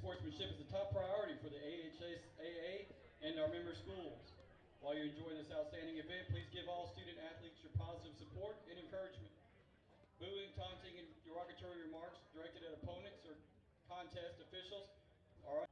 sportsmanship is a top priority for the AHSAA and our member schools. While you're enjoying this outstanding event, please give all student athletes your positive support and encouragement. Booing, taunting, and derogatory remarks directed at opponents or contest officials are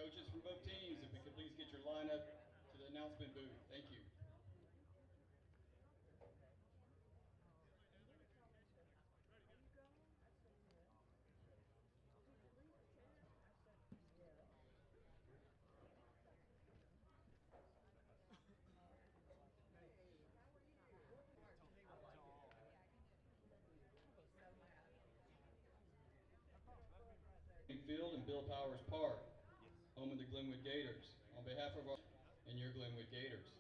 coaches from both teams. If we could please get your lineup to the announcement booth. Thank you. Field and Bill Powers Park, home of the Glenwood Gators. On behalf of our and your Glenwood Gators.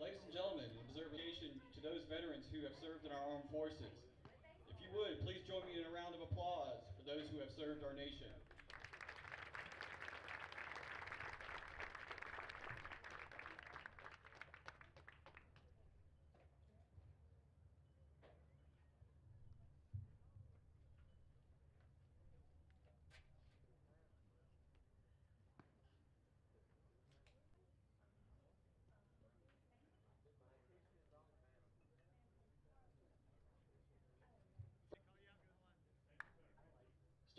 Ladies and gentlemen, observation to those veterans who have served in our armed forces. If you would, please join me in a round of applause for those who have served our nation.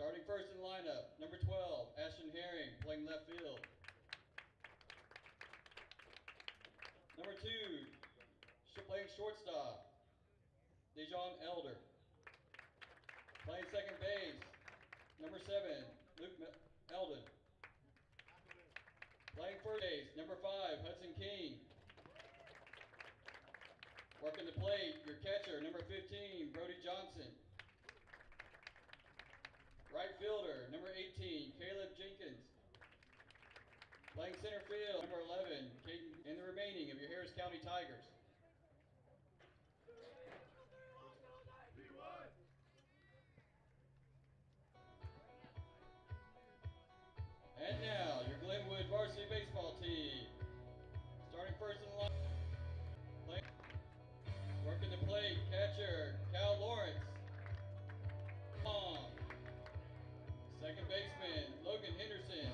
Starting first in the lineup, number 12, Ashton Herring, playing left field. Number 2, playing shortstop, Dejon Elder. Playing second base, number 7, Luke Eldon. Playing first base, number 5, Hudson King. Working the plate, your catcher, number 15, Brody Johnson. Right fielder, number 18, Caleb Jenkins. Playing center field, number 11, Caden, and the remaining of your Harris County Tigers. And now, your Glenwood varsity baseball team. Starting first in the line, working the plate, catcher, Cal Lawrence. Long. Second baseman, Logan Henderson.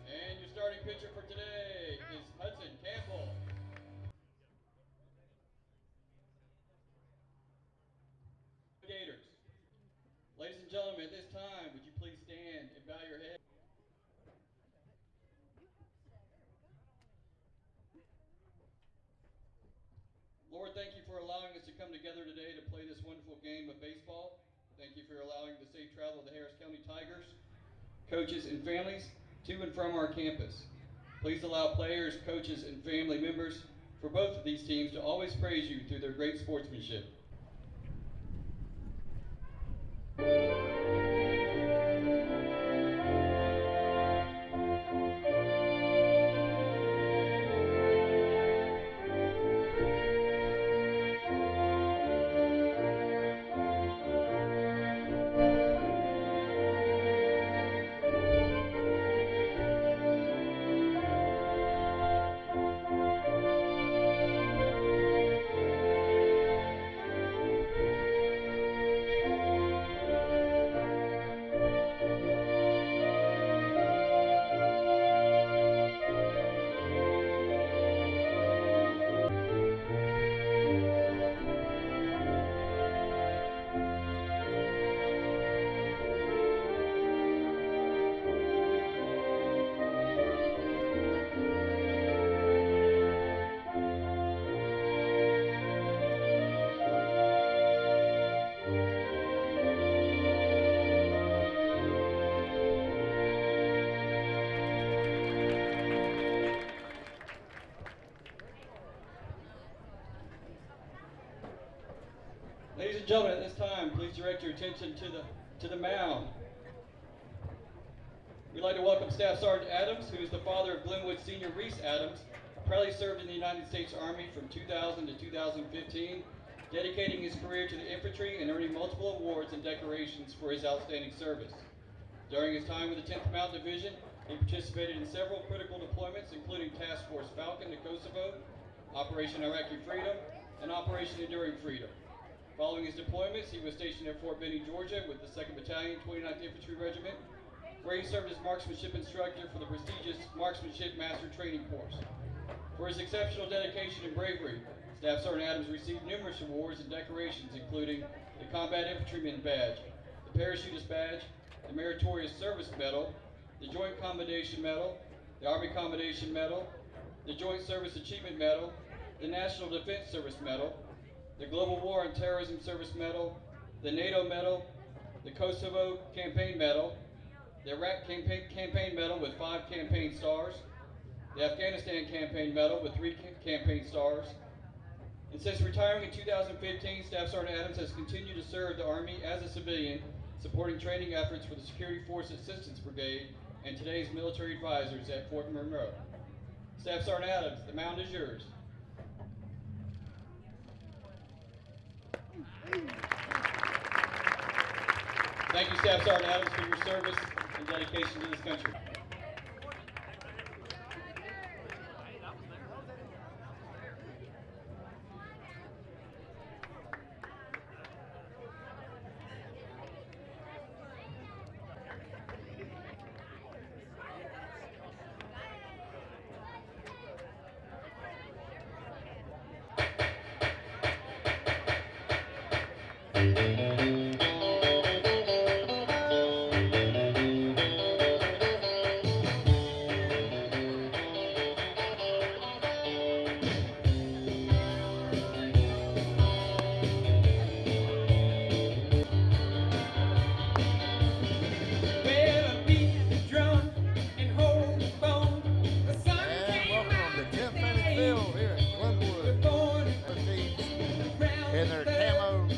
And your starting pitcher for today is Hudson Campbell. Gators. Ladies and gentlemen, at this time, would you please stand and bow your head? Lord, thank you for allowing us to come together today to play this wonderful game of baseball. Thank you for allowing the safe travel of the Harris County Tigers, coaches, and families to and from our campus. Please allow players, coaches, and family members for both of these teams to always praise you through their great sportsmanship. Ladies and gentlemen, at this time, please direct your attention to the mound. We'd like to welcome Staff Sergeant Adams, who is the father of Glenwood Senior Reese Adams, proudly served in the United States Army from 2000 to 2015, dedicating his career to the infantry and earning multiple awards and decorations for his outstanding service. During his time with the 10th Mountain Division, he participated in several critical deployments, including Task Force Falcon to Kosovo, Operation Iraqi Freedom, and Operation Enduring Freedom. Following his deployments, he was stationed at Fort Benning, Georgia with the 2nd Battalion, 29th Infantry Regiment, where he served as marksmanship instructor for the prestigious Marksmanship Master Training Course. For his exceptional dedication and bravery, Staff Sergeant Adams received numerous awards and decorations, including the Combat Infantryman Badge, the Parachutist Badge, the Meritorious Service Medal, the Joint Commendation Medal, the Army Commendation Medal, the Joint Service Achievement Medal, the National Defense Service Medal, the Global War on Terrorism Service Medal, the NATO Medal, the Kosovo Campaign Medal, the Iraq Campaign Medal with 5 campaign stars, the Afghanistan Campaign Medal with 3 campaign stars. And since retiring in 2015, Staff Sergeant Adams has continued to serve the Army as a civilian, supporting training efforts for the Security Force Assistance Brigade and today's military advisors at Fort Monroe. Staff Sergeant Adams, the mound is yours. Thank you, Staff Sergeant Adams, for your service and dedication to this country. In their camo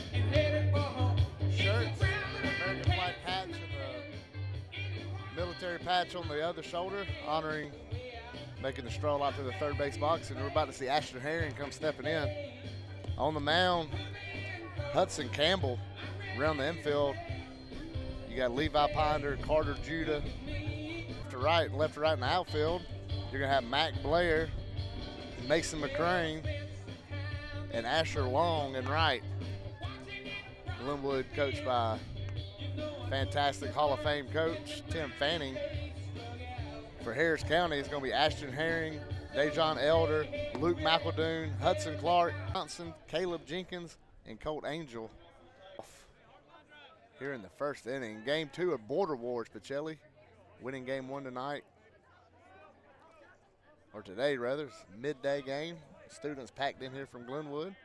shirts, American flag patch, and the military patch on the other shoulder, honoring making the stroll out to the third base box. And we're about to see Ashton Herring come stepping in. On the mound, Hudson Campbell around the infield. You got Levi Ponder, Carter Judah. Left to right in the outfield. You're going to have Mac Blair, Mason McCrane, and Asher Long in right. Glenwood coached by fantastic Hall of Fame coach Tim Fanning. For Harris County, it's going to be Ashton Herring, Dejon Elder, Luke McEldoon, Hudson Clark, Johnson, Caleb Jenkins, and Colt Angel. Here in the first inning, game 2 of Border Wars, Pacelli. Winning game 1 tonight, or today rather. It's a midday game. Students packed in here from Glenwood.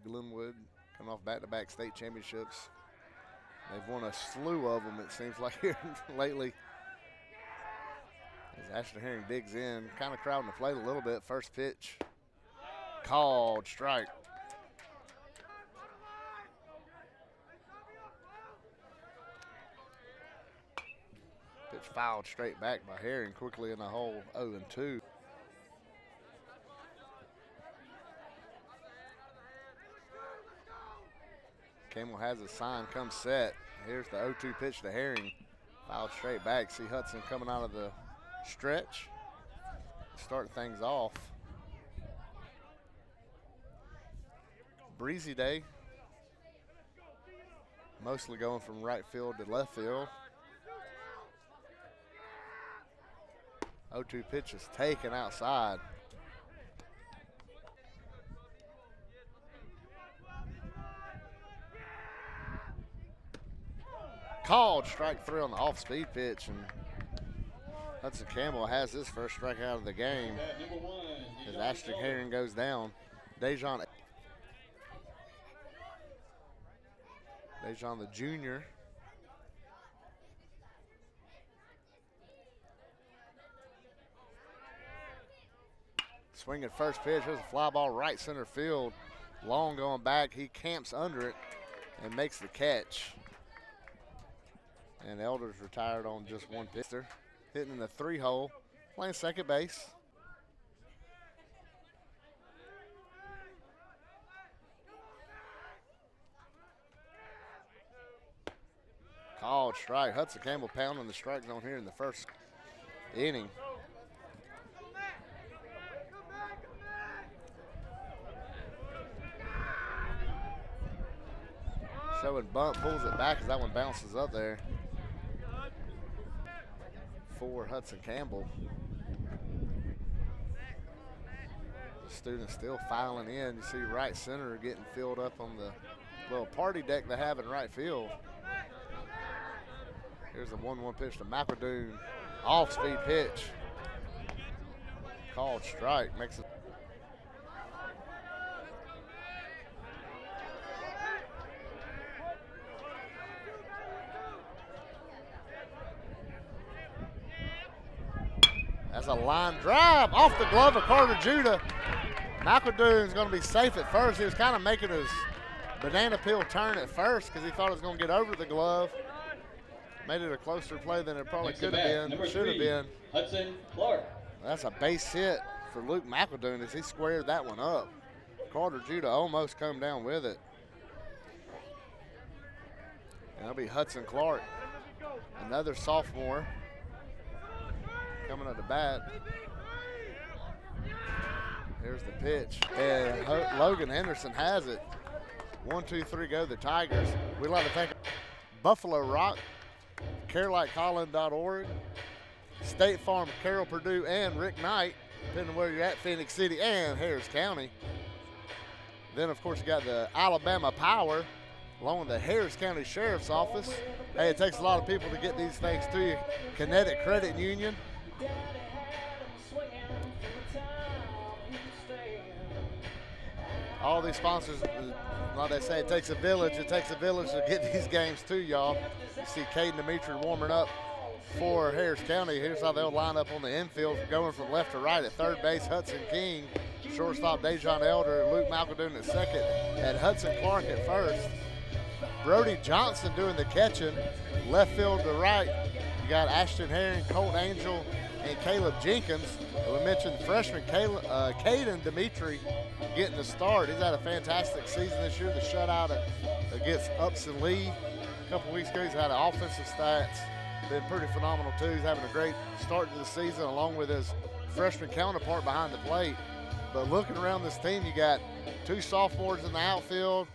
Glenwood coming off back-to-back state championships. They've won a slew of them, it seems like, here lately. As Ashton Herring digs in, kind of crowding the plate a little bit. First pitch, called strike. Pitch fouled straight back by Herring, quickly in the hole, 0-2. Campbell has a sign, come set. Here's the 0-2 pitch to Herring. Fouled straight back. See Hudson coming out of the stretch. Start things off. Breezy day. Mostly going from right field to left field. 0-2 pitch is taken outside. Called strike 3 on the off-speed pitch, and Hudson Campbell has his first strikeout of the game as Ashton Herring goes down. Dejon the junior. swinging first pitch. There's a fly ball right center field. Long going back. He camps under it and makes the catch. And Elder's retired on just one pitcher. Hitting in the 3-hole, playing second base. Called strike. Hudson Campbell pounding the strike zone here in the first inning. Showing bunt, pulls it back as that one bounces up there. For Hudson Campbell. The students still filing in. You see right center getting filled up on the little party deck they have in right field. Here's the 1-1 pitch to McEldoon. Off-speed pitch. Called strike. Makes it. That's a line drive off the glove of Carter Judah. McEldoon's going to be safe at first. He was kind of making his banana peel turn at first because he thought it was going to get over the glove. Made it a closer play than it probably could have been, should have been. Hudson Clark. That's a base hit for Luke McEldoon as he squared that one up. Carter Judah almost come down with it. And that'll be Hudson Clark, another sophomore, coming at the bat. Here's the pitch. And Logan Henderson has it. 1-2-3 go the Tigers. We'd like to thank Buffalo Rock, CareLikeHolland.org, State Farm, Carroll Purdue, and Rick Knight, depending on where you're at, Phoenix City and Harris County. Then, of course, you got the Alabama Power, along with the Harris County Sheriff's Office. Hey, it takes a lot of people to get these things to you. Kinetic Credit Union. All these sponsors, like they say, it takes a village. It takes a village to get these games to y'all. You see Caden Dimitri warming up for Harris County. Here's how they'll line up on the infield, going from left to right. At third base, Hudson King. Shortstop, Dejon Elder. Luke McEldoon at second. And Hudson Clark at first. Brody Johnson doing the catching. Left field to right, you got Ashton Herring, Colt Angel, and Caleb Jenkins. We mentioned freshman Caden Dimitri getting the start. He's had a fantastic season this year. The shutout against Upson Lee a couple weeks ago. He's had offensive stats. Been pretty phenomenal too. He's having a great start to the season along with his freshman counterpart behind the plate. But looking around this team, you got two sophomores in the outfield.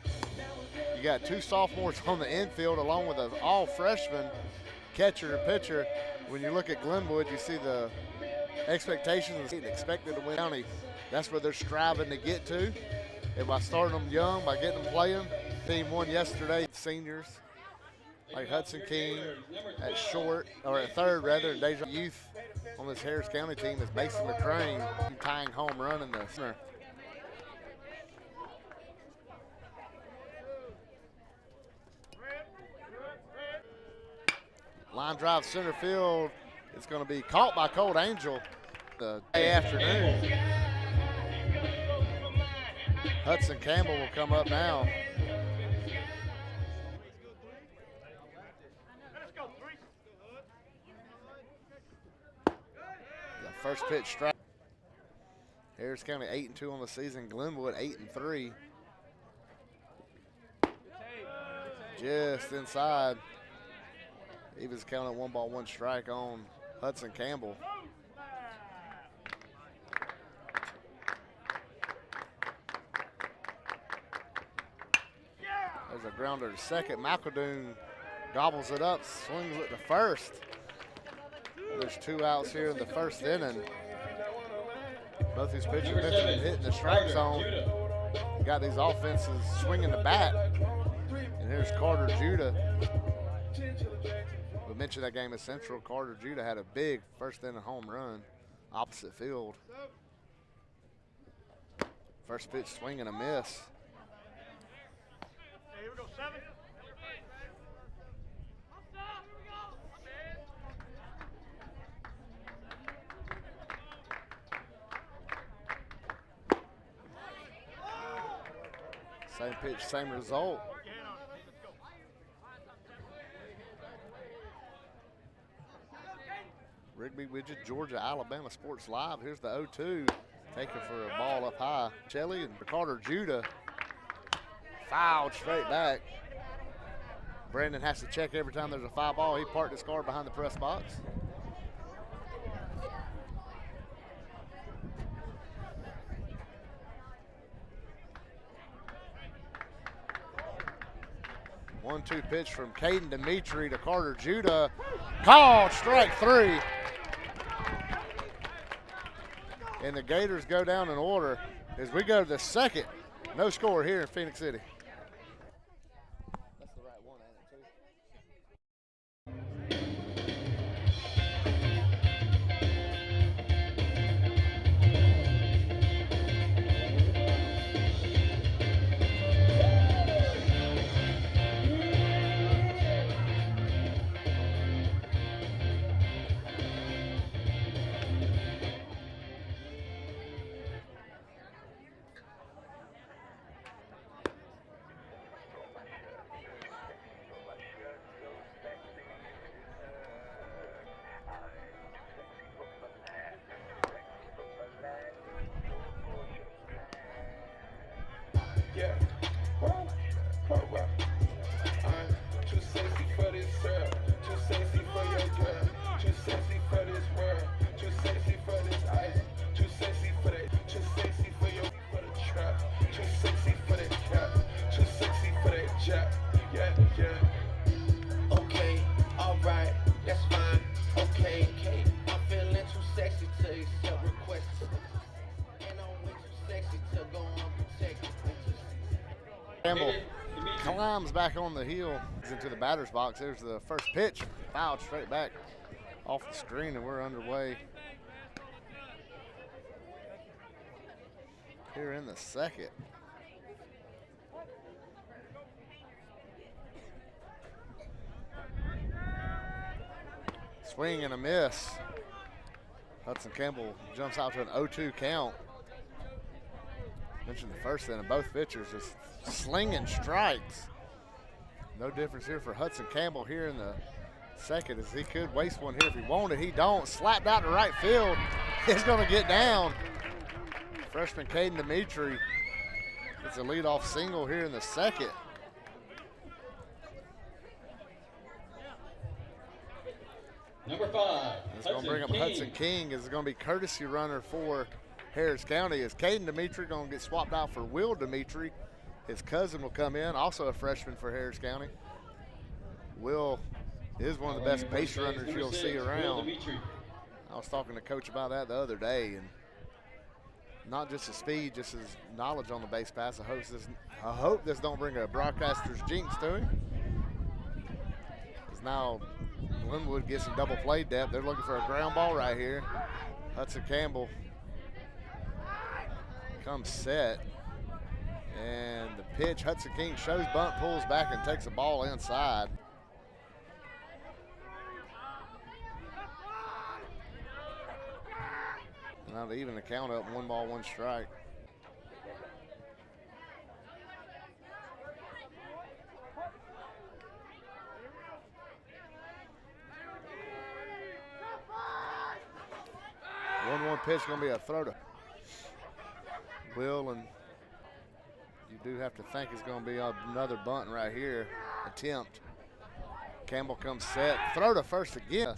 You got two sophomores on the infield along with an all-freshman catcher and pitcher. When you look at Glenwood, you see the expectations expected to win county. That's where they're striving to get to. And by starting them young, by getting them playing, team won yesterday. Seniors like Hudson King at short, or at third rather, and Deja Youth on this Harris County team is Mason McCrane tying home run in the center. Line drive center field. It's going to be caught by Colt Angel the day afternoon. Hudson Campbell will come up now. The first pitch strike. Harris County 8-2 on the season. Glenwood 8-3. Just inside. He was counting 1 ball, 1 strike on Hudson Campbell. There's a grounder to second. McEldoon gobbles it up, swings it to first. And there's 2 outs here in the first inning. Both these pitchers hitting the strike zone. You got these offenses swinging the bat. And here's Carter Judah. We mentioned that game at Central. Carter Judah had a big first inning home run opposite field. First pitch swing and a miss. Here we go, 7. Same pitch, same result. Rigby Widget, Georgia, Alabama Sports Live. Here's the 0-2. Taking for a ball up high. Shelley and Carter Judah fouled straight back. Brandon has to check every time there's a foul ball. He parked his car behind the press box. One-two pitch from Caden Dimitri to Carter Judah. Called strike 3. And the Gators go down in order as we go to the second. No score here in Phoenix City. That's the right one, ain't it, Campbell climbs back on the heel into the batter's box. There's the first pitch, fouled straight back off the screen, and we're underway here in the second. Swing and a miss. Hudson Campbell jumps out to an 0-2 count. Mentioned the first inning, both pitchers just slinging strikes. No difference here for Hudson Campbell here in the second, as he could waste one here if he wanted. He don't. Slapped out to right field. He's going to get down. Freshman Caden Dimitri gets a leadoff single here in the second. Number 5. It's going to bring up Hudson King. It's going to be courtesy runner for Harris County, as Caden Dimitri going to get swapped out for Will Dimitri. His cousin will come in, also a freshman for Harris County. Will is one of the best base runners you'll see around. I was talking to Coach about that the other day, and not just his speed, just his knowledge on the base pass. I hope this don't bring a broadcaster's jinx to him. As now Glenwood gets some double play depth. They're looking for a ground ball right here. Hudson Campbell comes set. And the pitch, Hudson King shows bunt, pulls back, and takes the ball inside. Now to even the count up, 1 ball, 1 strike. One pitch going to be a throw to Will, and you do have to think it's going to be another bunt right here. Attempt. Campbell comes set. Throw to first again.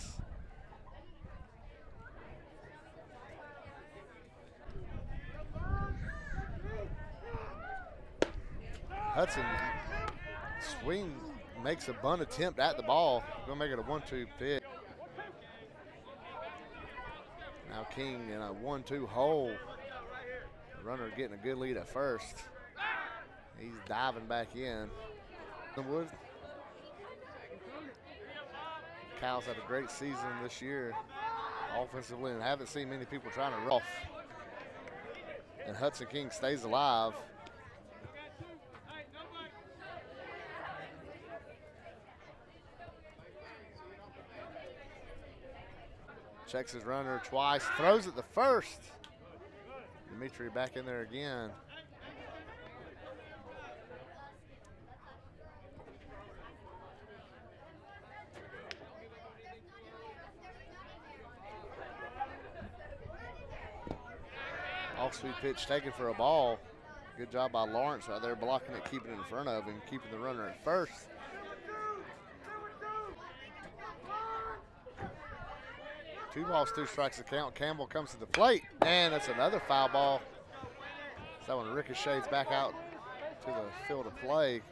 Hudson swing, makes a bunt attempt at the ball. Going to make it a 1-2 pitch. Now King in a 1-2 hole. The runner getting a good lead at first. He's diving back in. Glenwood. Cal's had a great season this year offensively, and haven't seen many people trying to run off. And Hudson King stays alive. Checks his runner twice, throws it the first. Dimitri back in there again. Off-speed pitch taken for a ball. Good job by Lawrence right there, blocking it, keeping it in front of him, keeping the runner at first. 2 balls, 2 strikes to count. Campbell comes to the plate, and that's another foul ball. So that one ricochets back out to the field of play.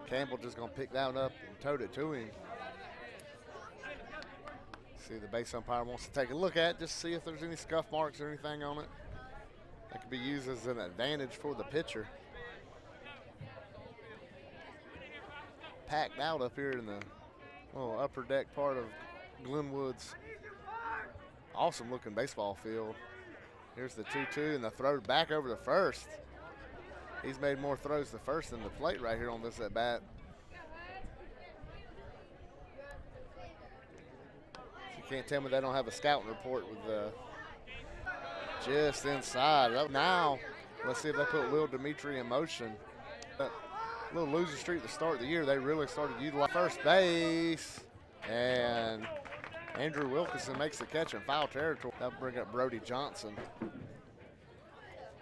Campbell just gonna pick that one up and tote it to him. See, the base umpire wants to take a look at it, just see if there's any scuff marks or anything on it. That could be used as an advantage for the pitcher. Packed out up here in the little upper deck part of Glenwood's awesome looking baseball field. Here's the 2-2 and the throw back over to first. He's made more throws to first than the plate right here on this at bat. You can't tell me they don't have a scouting report with just inside. Now, let's see if they put Will Dimitri in motion. A little losing streak to start the year. They really started utilizing first base. And Andrew Wilkinson makes the catch in foul territory. That'll bring up Brody Johnson.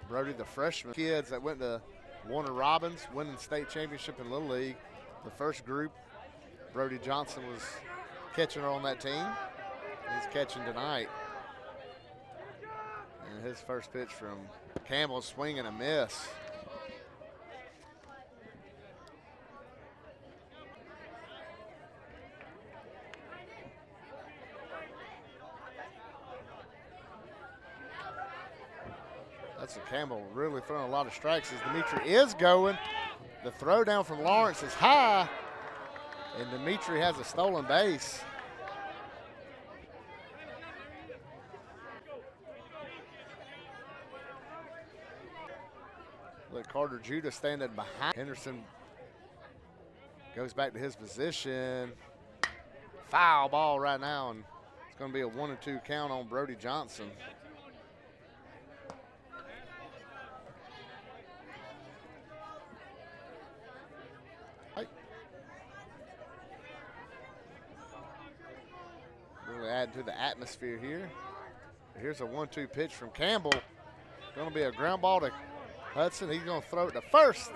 Brody, the freshman kids that went to Warner Robins, winning state championship in Little League. The first group, Brody Johnson was catching on that team. He's catching tonight. And his first pitch from Campbell, swing and a miss. That's a Campbell really throwing a lot of strikes as Dimitri is going. The throw down from Lawrence is high, and Dimitri has a stolen base. Look, Carter Judah standing behind. Henderson goes back to his position. Foul ball right now, and it's going to be a 1-2 count on Brody Johnson. Really adding to the atmosphere here. Here's a 1-2 pitch from Campbell. Going to be a ground ball to Hudson. He's going to throw it to first.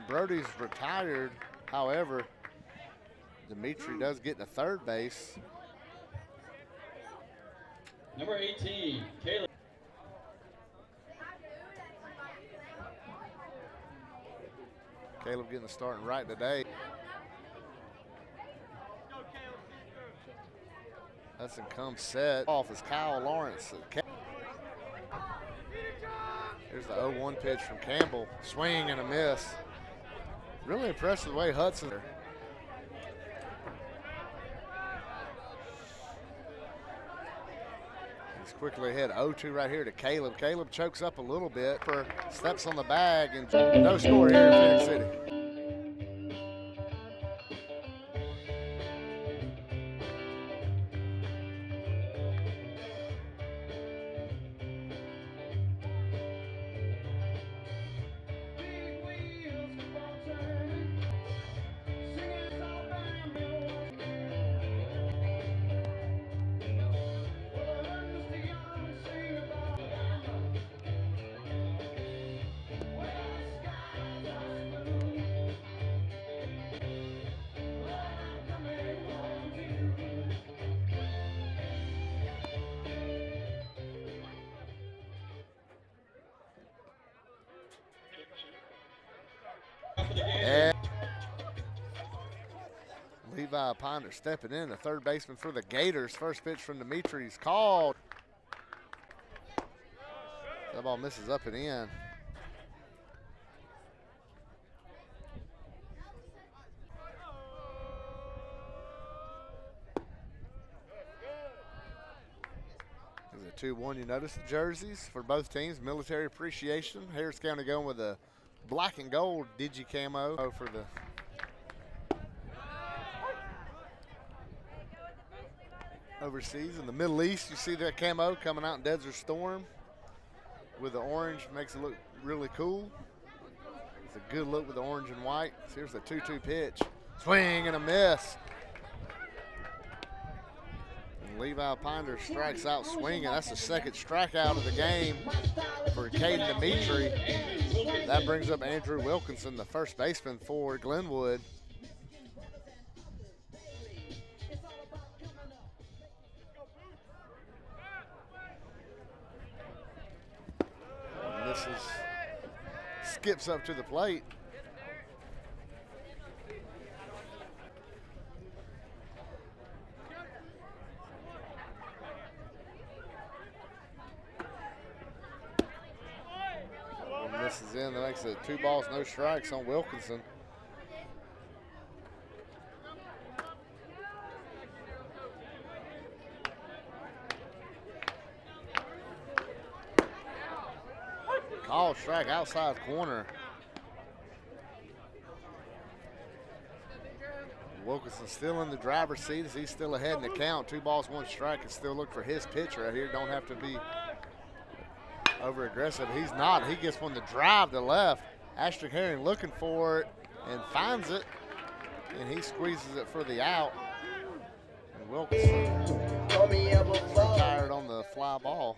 Brody's retired. However, Dimitri does get to third base. Number 18, Caleb. Caleb getting the starting right today. Hudson comes set off as Kyle Lawrence. Here's the 0-1 pitch from Campbell. Swing and a miss. Really impressive the way Hudson. He's quickly ahead 0-2 right here to Caleb. Caleb chokes up a little bit, steps on the bag, and no score here in Phoenix City. And Levi Ponder stepping in, the third baseman for the Gators. First pitch from Dimitri's called. That ball misses up and in. There's a 2-1. You notice the jerseys for both teams. Military appreciation. Harris County going with a black and gold digi camo for the overseas. In the Middle East, you see that camo coming out in Desert Storm with the orange, makes it look really cool. It's a good look with the orange and white. So here's the 2-2 pitch. Swing and a miss. And Levi Pinder strikes out swinging. That's the second strikeout of the game for Caden Dimitri. That brings up Andrew Wilkinson, the first baseman for Glenwood. And this skips up to the plate. This is in. That makes it 2 balls, no strikes on Wilkinson. Called strike outside corner. Wilkinson still in the driver's seat as he's still ahead in the count. 2 balls, 1 strike, and still look for his pitch right here. Don't have to be over aggressive. He's not. He gets one to drive to left. Ashton Herring looking for it and finds it, and he squeezes it for the out. And Wilkinson retired on the fly ball.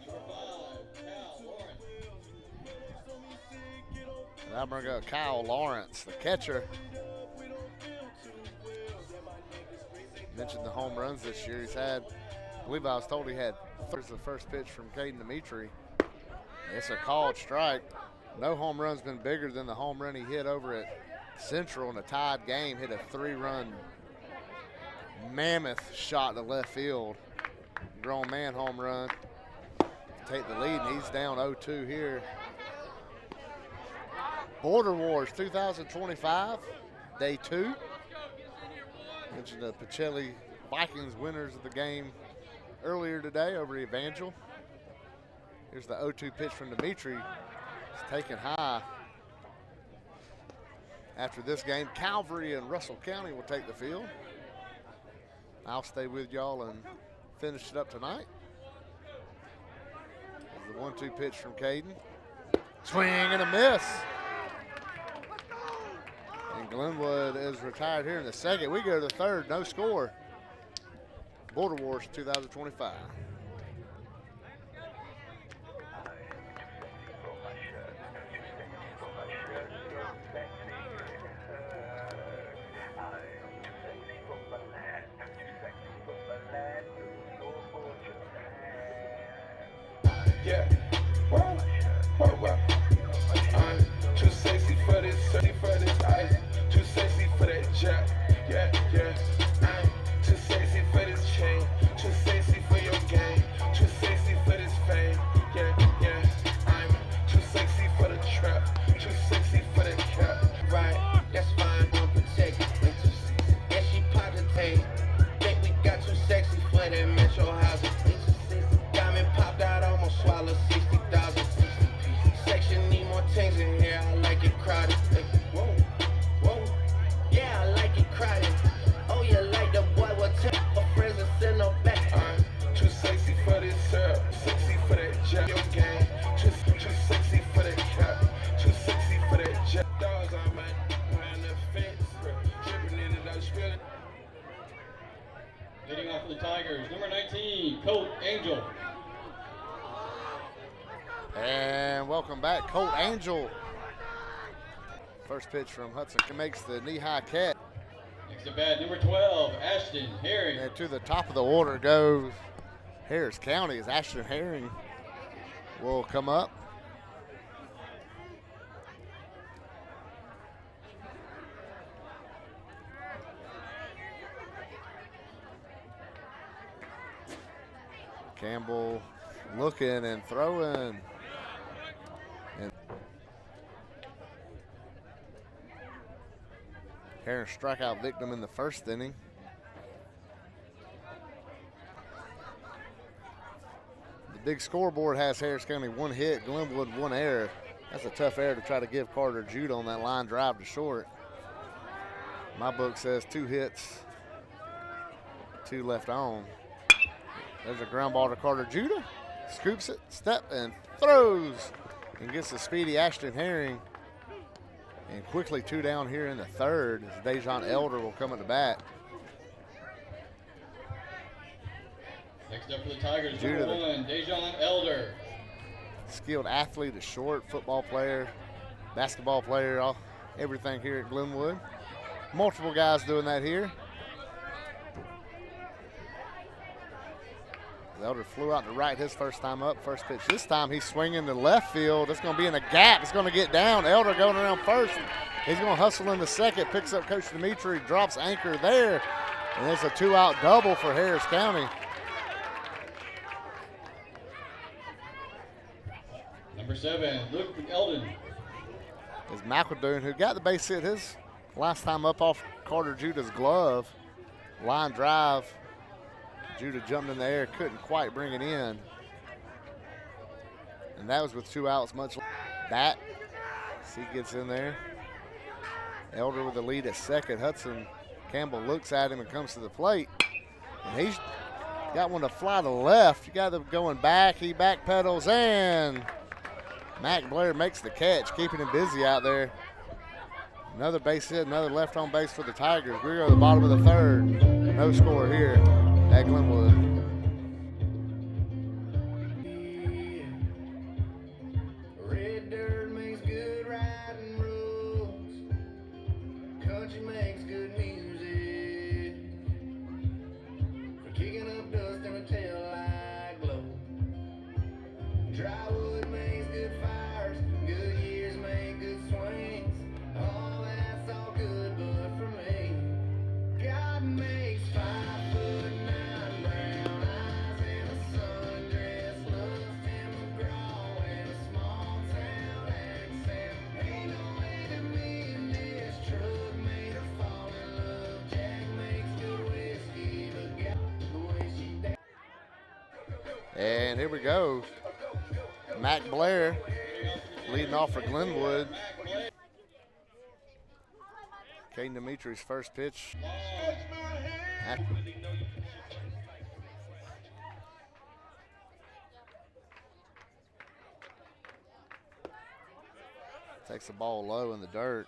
Now we're going to go Kyle Lawrence, the catcher. Mentioned the home runs this year. He's had, I believe I was told he had the first pitch from Caden Dimitri. It's a called strike. No home run's been bigger than the home run he hit over at Central in a tied game. Hit a 3-run mammoth shot to left field. Grown man home run. Take the lead, and he's down 0-2 here. Border Wars 2025, day 2. Mentioned the Pacelli Vikings winners of the game earlier today over Evangel. Here's the 0-2 pitch from Dimitri. It's taken high. After this game, Calvary and Russell County will take the field. I'll stay with y'all and finish it up tonight. There's the 1-2 pitch from Caden. Swing and a miss. And Glenwood is retired here in the second. We go to the third, no score. Border Wars 2025. Yeah, I'm too sexy for this, ice. Too sexy for that jack. Yeah, I'm too sexy for this chain. Too sexy for your game. Too sexy for this fame. Yeah, I'm too sexy for the trap. Too sexy for the cap. Right, that's fine, I'm protected. Yeah, she popped the tape. Think we got too sexy for that metro housing. Diamond popped out, almost swallowed 60,000. Section need more things in here, I like it crowded. Whoa, yeah, I like it crowded. Oh, you like the boy, what tell my friends and send no back. I'm too sexy for this syrup, sexy for that jack. Your game, too sexy for that cap, too sexy for that jack. Dogs on my the fence, dripping in it, I'm spilling. Leading off for the Tigers, number 19, Colt Angel. And welcome back, Colt Angel. First pitch from Hudson makes the knee-high catch. Next at bat, number 12, Ashton Herring. And to the top of the order goes Harris County as Ashton Herring will come up. Campbell looking and throwing. And Herring strikeout victim in the first inning. The big scoreboard has Harris County 1 hit, Glenwood 1 error. That's a tough error to try to give Carter Judah on that line drive to short. My book says 2 hits, 2 left on. There's a ground ball to Carter Judah. Scoops it, step, and throws. And gets the speedy Ashton Herring. And quickly 2 down here in the third as Dejon Elder will come at the bat. Next up for the Tigers, Judah, number 1, Dejon Elder. Skilled athlete, a short football player, basketball player, everything here at Glenwood. Multiple guys doing that here. Elder flew out to right his first time up, first pitch. This time he's swinging to left field. It's going to be in a gap. It's going to get down. Elder going around first. He's going to hustle in the second, picks up Coach Dimitri, drops anchor there, and it's a 2-out double for Harris County. Number 7, Luke Eldon. Is McEldoon, who got the base hit his last time up off Carter Judah's glove. Line drive. Judah jumped in the air, couldn't quite bring it in. And that was with 2 outs, much bat. He gets in there. Elder with the lead at second. Hudson Campbell looks at him and comes to the plate. And he's got one to fly to left. You got them going back. He backpedals and Mac Blair makes the catch, keeping him busy out there. Another base hit, another left on base for the Tigers. We go to the bottom of the third. No score here at Glenwood. Red dirt makes good riding roads. Country makes good music. For kicking up dust in a tail light glow. Dry wood makes good fires. Good years make good swings. Oh, that's all good, but for me, God makes 5'9" brown eyes and a sundress. Loves Tim McGraw and a small town accent. Ain't no way that me and this truck made her fall in love. Jack makes good whiskey, but God, the way she dances. And here we go. Mac Blair leading off for Glenwood. Caden Dimitri's first pitch. Takes the ball low in the dirt.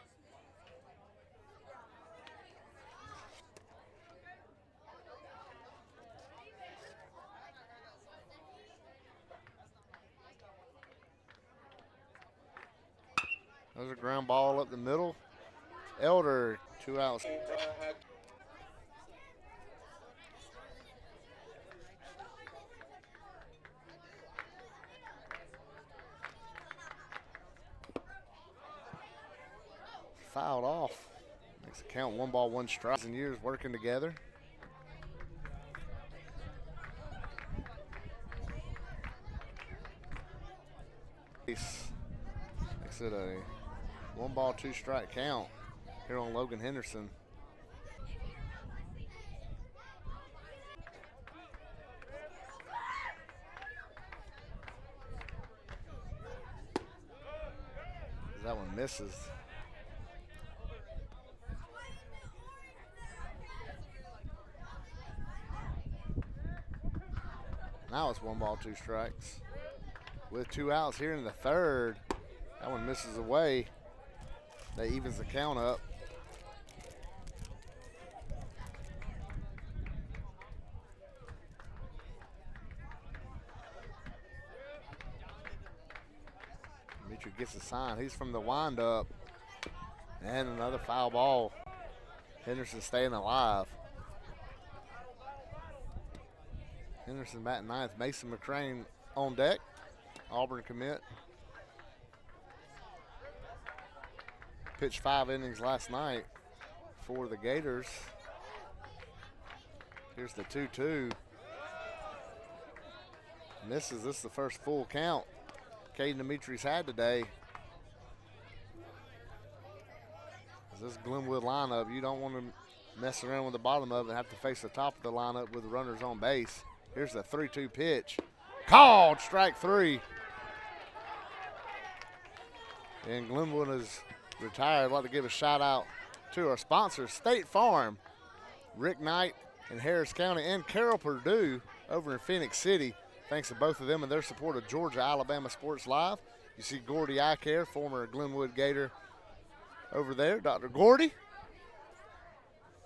There's a ground ball up the middle. Elder, 2 outs. Fouled off. Makes it count 1 ball, 1 strike. And years working together. Makes it a 1 ball, 2 strike count here on Logan Henderson. That one misses. Now it's 1 ball, 2 strikes. With 2 outs here in the third. That one misses away. That evens the count up. Dimitri gets a sign. He's from the windup. And another foul ball. Henderson staying alive. Henderson batting 9th. Mason McCrane on deck. Auburn commit. Pitched 5 innings last night for the Gators. Here's the 2-2. Misses. This is the first full count Caden Dimitri's had today. This Glenwood lineup, you don't want to mess around with the bottom of it and have to face the top of the lineup with the runners on base. Here's the 3-2 pitch. Called, strike 3. And Glenwood is retired. I'd like to give a shout out to our sponsors, State Farm, Rick Knight in Harris County, and Carol Purdue over in Phoenix City. Thanks to both of them and their support of Georgia Alabama Sports Live. You see Gordy Eye Care, former Glenwood Gator over there, Dr. Gordy.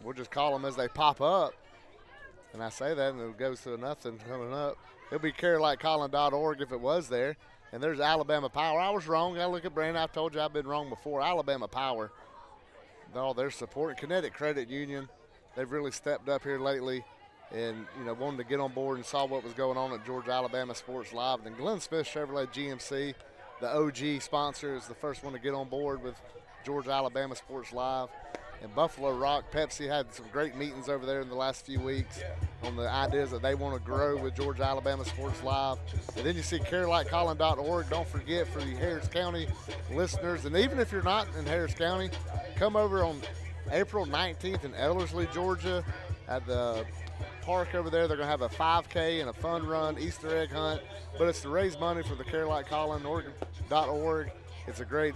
We'll just call them as they pop up. And I say that, and it goes to nothing coming up. It'll be CaroliteColin.org if it was there. And there's Alabama Power. I was wrong. I look at Brandon. I've told you I've been wrong before. Alabama Power, all their support. Kinetic Credit Union, they've really stepped up here lately and, you know, wanted to get on board and saw what was going on at Georgia Alabama Sports Live. And then Glenn Smith Chevrolet GMC, the OG sponsor, is the first one to get on board with Georgia Alabama Sports Live. And Buffalo Rock Pepsi had some great meetings over there in the last few weeks on the ideas that they want to grow with Georgia Alabama Sports Live. And then you see CaroliteColin.org. Don't forget, for the Harris County listeners, and even if you're not in Harris County, come over on April 19th in Ellerslie, Georgia, at the park over there. They're going to have a 5K and a fun run, Easter egg hunt. But it's to raise money for the CaroliteColin.org. It's a great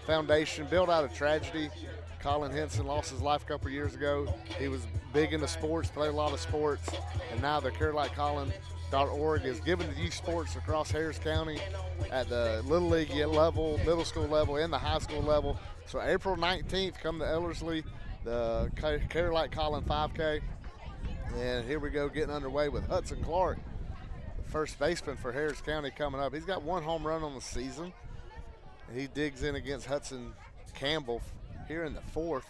foundation built out of tragedy. Colin Henson lost his life a couple years ago. He was big into sports, played a lot of sports, and now the CaroliteColin.org is giving to youth sports across Harris County at the Little League level, middle school level, and the high school level. So April 19th, come to Ellerslie, the Carolite Colin 5K. And here we go, getting underway with Hudson Clark, the first baseman for Harris County, coming up. He's got one home run on the season. He digs in against Hudson Campbell here in the fourth.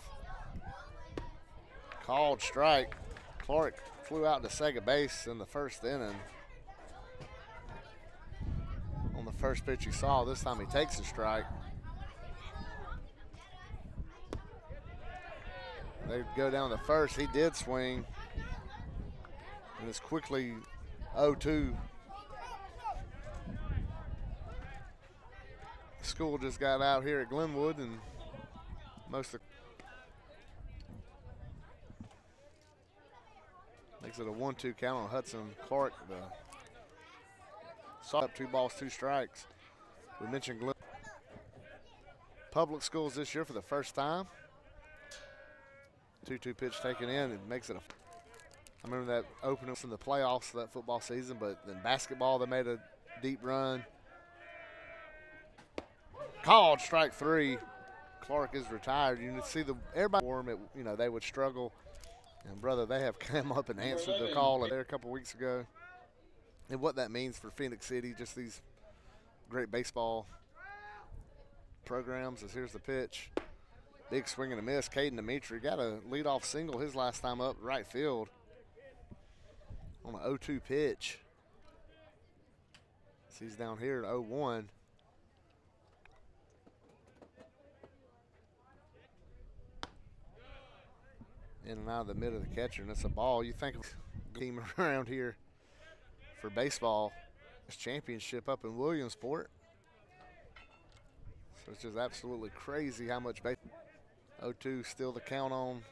Called strike. Clark flew out to second base in the first inning. On the first pitch he saw, this time he takes a strike. They go down the first. He did swing. And it's quickly 0-2. School just got out here at Glenwood, and most of makes it a 1-2 count on Hudson Clark. Saw up 2 balls, 2 strikes. We mentioned Glenwood public schools this year for the first time. 2-2 pitch taken in. It makes it a. I remember that opening in the playoffs of that football season, but then basketball, they made a deep run. Called strike 3. Clark is retired. You can see everybody for him. You know, they would struggle, and brother, they have come up and answered the call there a couple weeks ago. And what that means for Phoenix City, just these great baseball programs. As here's the pitch, big swing and a miss. Caden Dimitri got a leadoff single his last time up right field on an 0-2 pitch. So he's down here at 0-1. In and out of the middle of the catcher, and it's a ball. You think of a team around here for baseball, this championship up in Williamsport. So it's just absolutely crazy how much baseball. 0-2 still the count on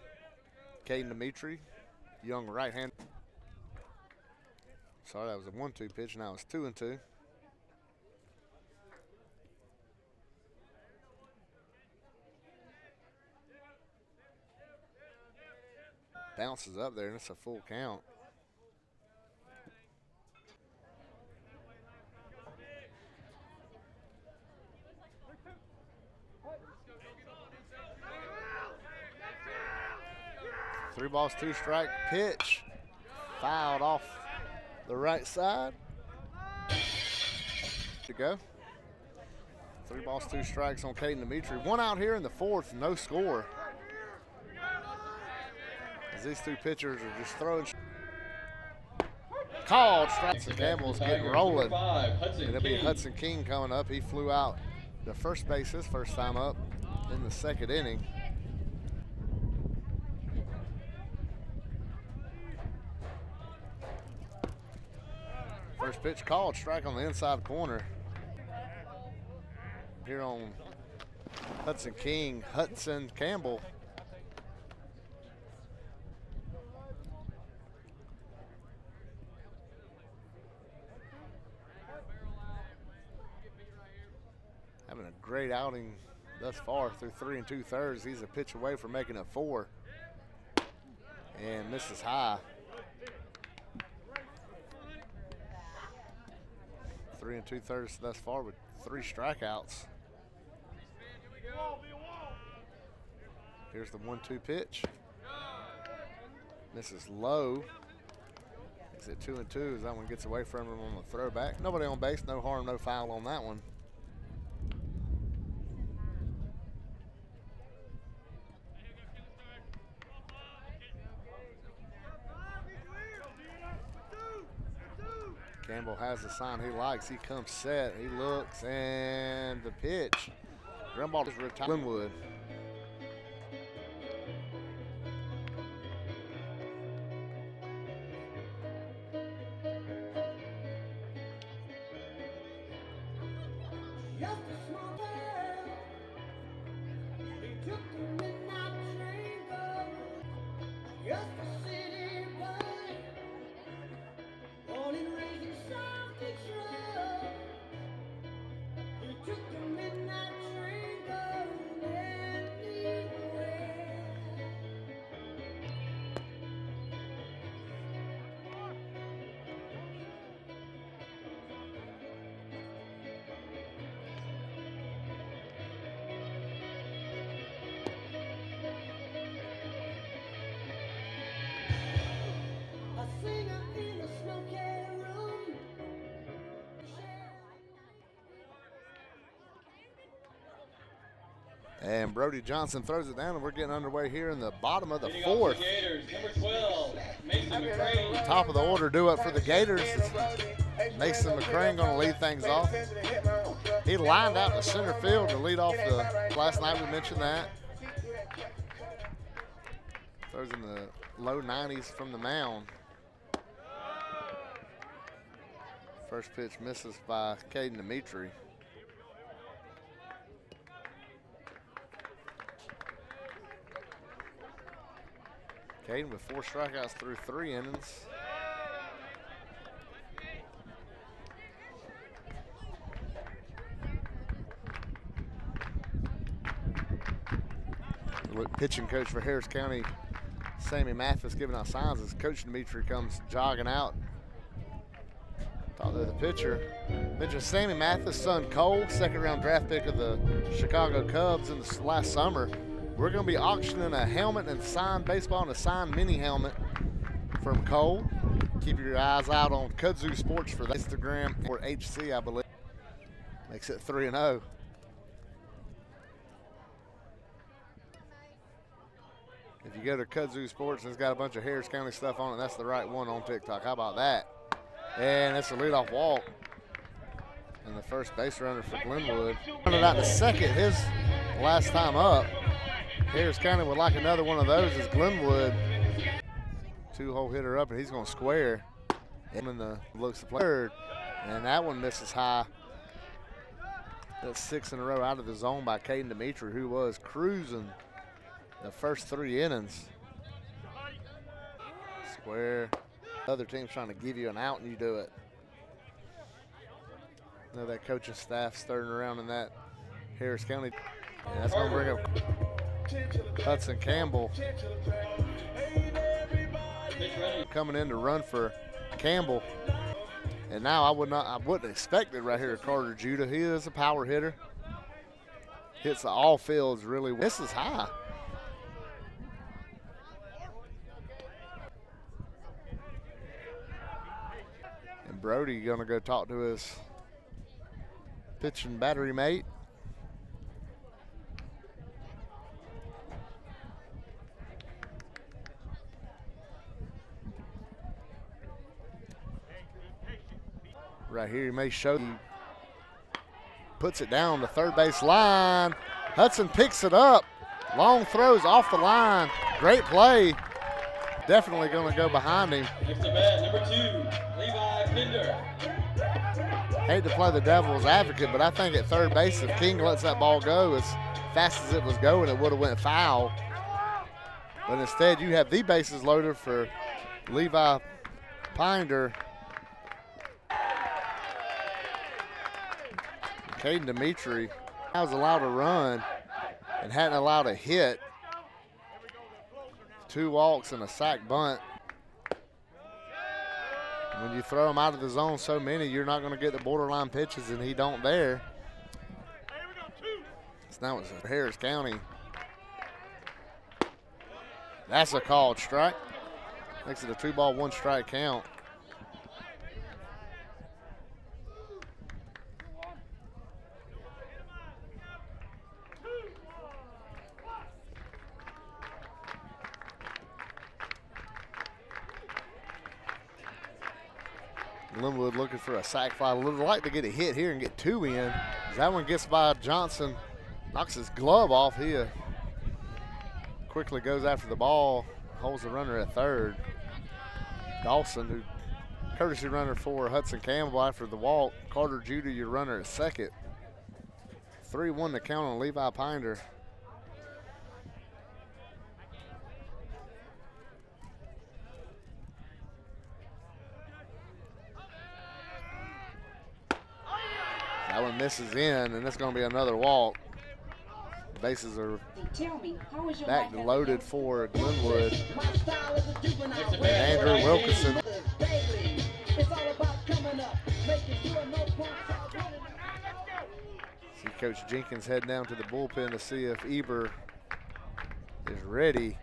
Caden Dimitri, young right hand. Sorry, that was a 1-2 pitch. Now it's 2-2. Bounces up there, and it's a full count. Three balls, 2 strike pitch. Fouled off the right side. To go. 3 balls, 2 strikes on Caden Dimitri. 1 out here in the fourth, no score. These 2 pitchers are just throwing. Called strikes. Campbell's getting rolling. And it'll be Hudson King coming up. He flew out to first base his first time up in the second inning. First pitch called, strike on the inside corner. Here on Hudson King, Hudson Campbell. Having a great outing thus far through 3 2/3. He's a pitch away from making it 4. And misses high. 3 2/3 thus far with 3 strikeouts. Here's the 1-2 pitch. Misses low. Makes it 2-2 as that one gets away from him on the throwback. Nobody on base, no harm, no foul on that one. Campbell has the sign he likes. He comes set. He looks, and the pitch. Ground ball is retired. Glenwood. And Brody Johnson throws it down, and we're getting underway here in the bottom of the fourth. Gators, number 12, Mason McCrane. Top of the order due up for the Gators. Mason McCrane going to lead things off. He lined out to center field to lead off the last night. We mentioned that. Throws in the low 90s from the mound. First pitch misses by Caden Dimitri. Caden with 4 strikeouts through 3 innings. The pitching coach for Harris County, Sammy Mathis, giving out signs as Coach Dimitri comes jogging out. Talk to the pitcher. Mentioned Sammy Mathis' son Cole, 2nd-round draft pick of the Chicago Cubs in the last summer. We're going to be auctioning a helmet and signed baseball and a signed mini helmet from Cole. Keep your eyes out on Kudzu Sports for the Instagram or HC, I believe. Makes it 3-0. If you go to Kudzu Sports, it's got a bunch of Harris County stuff on it. That's the right one on TikTok. How about that? And it's a leadoff walk. And the first base runner for Glenwood. Running out to second, his last time up. Harris County would like another one of those as Glenwood. 2-hole hitter up, and he's going to square. Him in the looks to play third, and that one misses high. That's 6 in a row out of the zone by Caden Dimitri, who was cruising the first 3 innings. Square. Other team's trying to give you an out, and you do it. You know that coaching staff stirring around in that Harris County. And that's going to bring up Hudson Campbell coming in to run for Campbell. And now I wouldn't expect it right here, Carter Judah. He is a power hitter. Hits the all fields really well. This is high. And Brody gonna go talk to his pitching battery mate. Right here, he may show you. Puts it down the third base line. Hudson picks it up. Long throws off the line. Great play. Definitely going to go behind him. Next at bat, number 2, Levi Pinder. Hate to play the devil's advocate, but I think at third base, if King lets that ball go as fast as it was going, it would have went foul. But instead, you have the bases loaded for Levi Pinder. Caden Dimitri was allowed to run and hadn't allowed a hit. 2 walks and a sac bunt. When you throw him out of the zone so many, you're not going to get the borderline pitches, and he don't there. So now it's Harris County. That's a called strike. Makes it a 2-ball, 1-strike count. Glenwood looking for a sac fly. Would like to get a hit here and get 2 in. As that one gets by Johnson, knocks his glove off. He quickly goes after the ball, holds the runner at third. Dawson, who courtesy runner for Hudson Campbell after the walk. Carter Judy, your runner at second. 3-1 to count on Levi Pinder. That one misses in, and it's going to be another walk. The bases are back loaded for Glenwood. And Andrew Wilkinson. See Coach Jenkins head down to the bullpen to see if Eber is ready.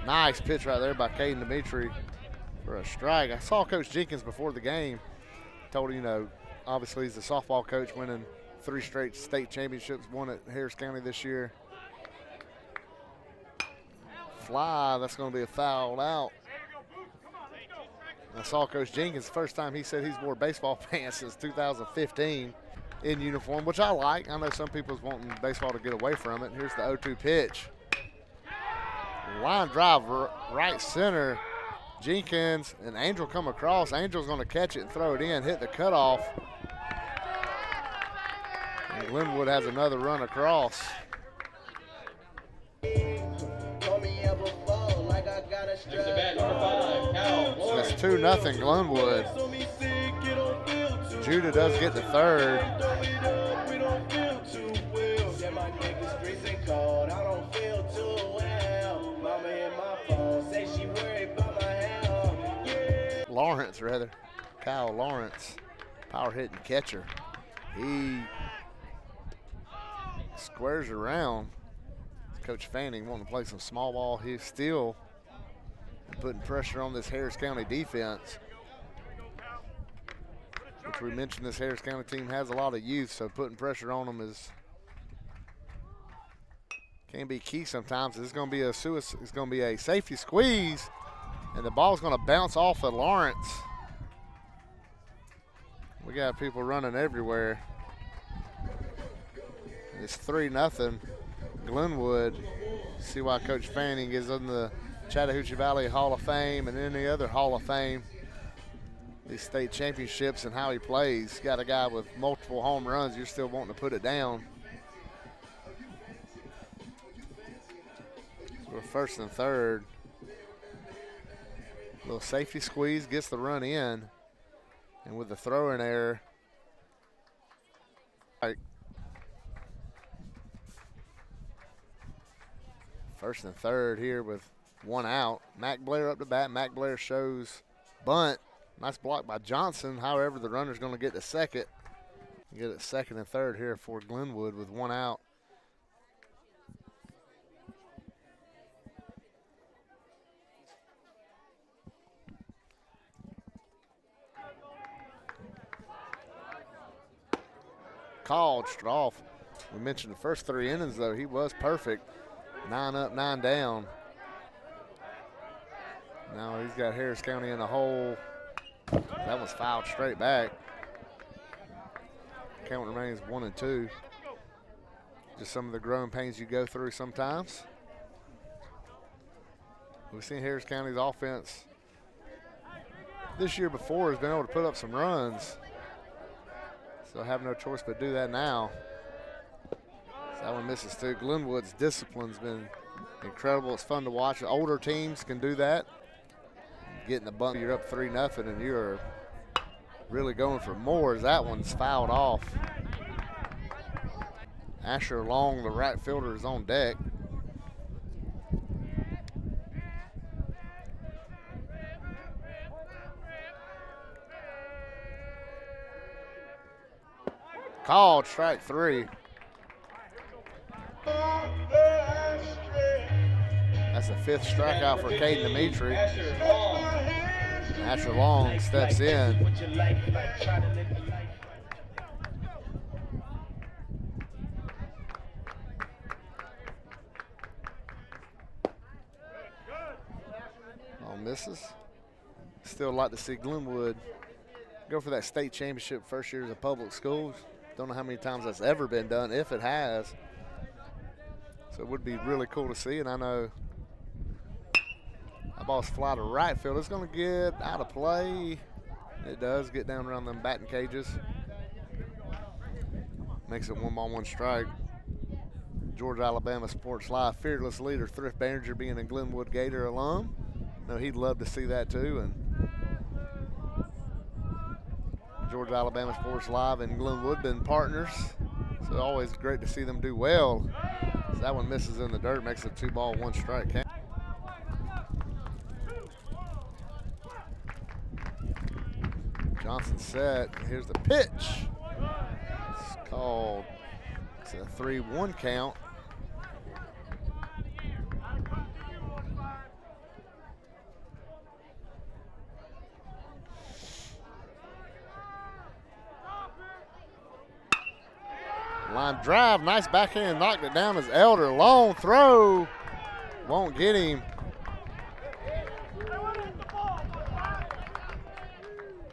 Nice pitch right there by Caden Dimitri for a strike. I saw Coach Jenkins before the game. Told him, you know, obviously he's the softball coach, winning 3 straight state championships, one at Harris County this year. Fly, that's going to be a foul out. I saw Coach Jenkins the first time he said he's wore baseball pants since 2015 in uniform, which I like. I know some people's wanting baseball to get away from it. Here's the 0-2 pitch. Line drive right center. Jenkins and Angel come across. Angel's going to catch it and throw it in, hit the cutoff. And Glenwood has another run across. That's 2-0 Glenwood. Judah does get the third. Lawrence, rather. Kyle Lawrence, power hitting catcher. He squares around. Coach Fanning wanting to play some small ball. He's still putting pressure on this Harris County defense, which we mentioned this Harris County team has a lot of youth, so putting pressure on them can be key sometimes. It's going to be a safety squeeze, and the ball's going to bounce off of Lawrence. We got people running everywhere. It's 3-0 Glenwood. See why Coach Fanning is in the Chattahoochee Valley Hall of Fame and any other Hall of Fame. These state championships and how he plays. Got a guy with multiple home runs, you're still wanting to put it down. So we're first and third. Little safety squeeze, gets the run in. And with the throw-in error, first and third here with 1 out. Mac Blair up to bat. Mac Blair shows bunt. Nice block by Johnson. However, the runner's going to get to second. Get it second and third here for Glenwood with 1 out. Called Stroff. We mentioned the first 3 innings, though. He was perfect. 9 up, 9 down. Now he's got Harris County in the hole. That was fouled straight back. Count remains 1-2. Just some of the growing pains you go through sometimes. We've seen Harris County's offense this year before has been able to put up some runs. So I have no choice but do that now. So that one misses too. Glenwood's discipline's been incredible. It's fun to watch. The older teams can do that. Getting the bunt, you're up 3-0, and you're really going for more as that one's fouled off. Asher Long, the right fielder, is on deck. Called strike 3. That's the 5th strikeout for Caden Dimitri. Asher Long steps in. All misses. Still like to see Glenwood go for that state championship first year as a public schools. Don't know how many times that's ever been done, if it has. So it would be really cool to see, and I know that ball's fly to right field. It's going to get out of play. It does get down around them batting cages. Makes it 1-1 strike. Georgia Alabama Sports Live fearless leader Thrift Behringer being a Glenwood Gator alum. No, he'd love to see that too. And Georgia Alabama Sports Live and Glenwood been partners, so always great to see them do well. So that one misses in the dirt, makes it 2-1 strike count. Johnson set. Here's the pitch. It's called. It's a 3-1 count. Line drive, nice backhand, knocked it down as Elder. Long throw, won't get him.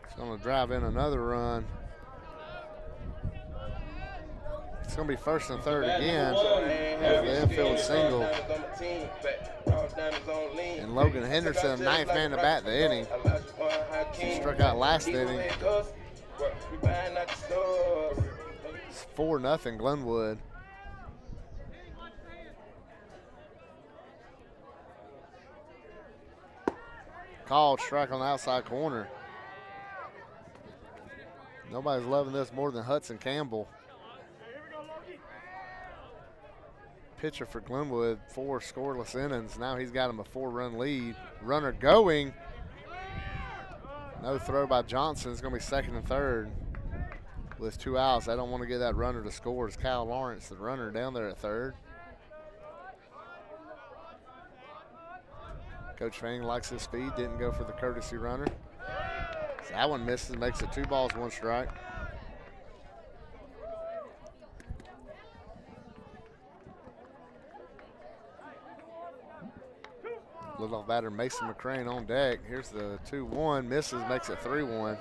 It's going to drive in another run. It's going to be first and third again after the infield single. And Logan Henderson, ninth man to bat the inning. He struck out last inning. It's 4-0 Glenwood. Called strike on the outside corner. Nobody's loving this more than Hudson Campbell. Pitcher for Glenwood, 4 scoreless innings. Now he's got him a 4-run lead. Runner going. No throw by Johnson. It's going to be second and third. With 2 outs, I don't want to get that runner to score. It's Kyle Lawrence, the runner, down there at third. Coach Fang likes his speed, didn't go for the courtesy runner. So that one misses, makes it 2-1 strike. Little batter Mason McCrane on deck. Here's the 2-1, misses, makes it 3-1.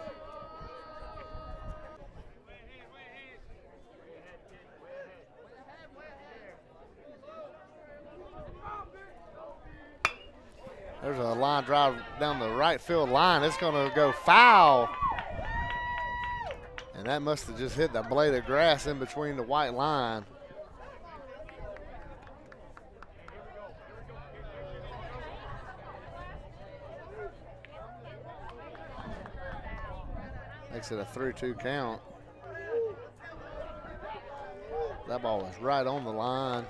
There's a line drive down the right field line. It's going to go foul. And that must have just hit the blade of grass in between the white line. Makes it a 3-2 count. That ball was right on the line.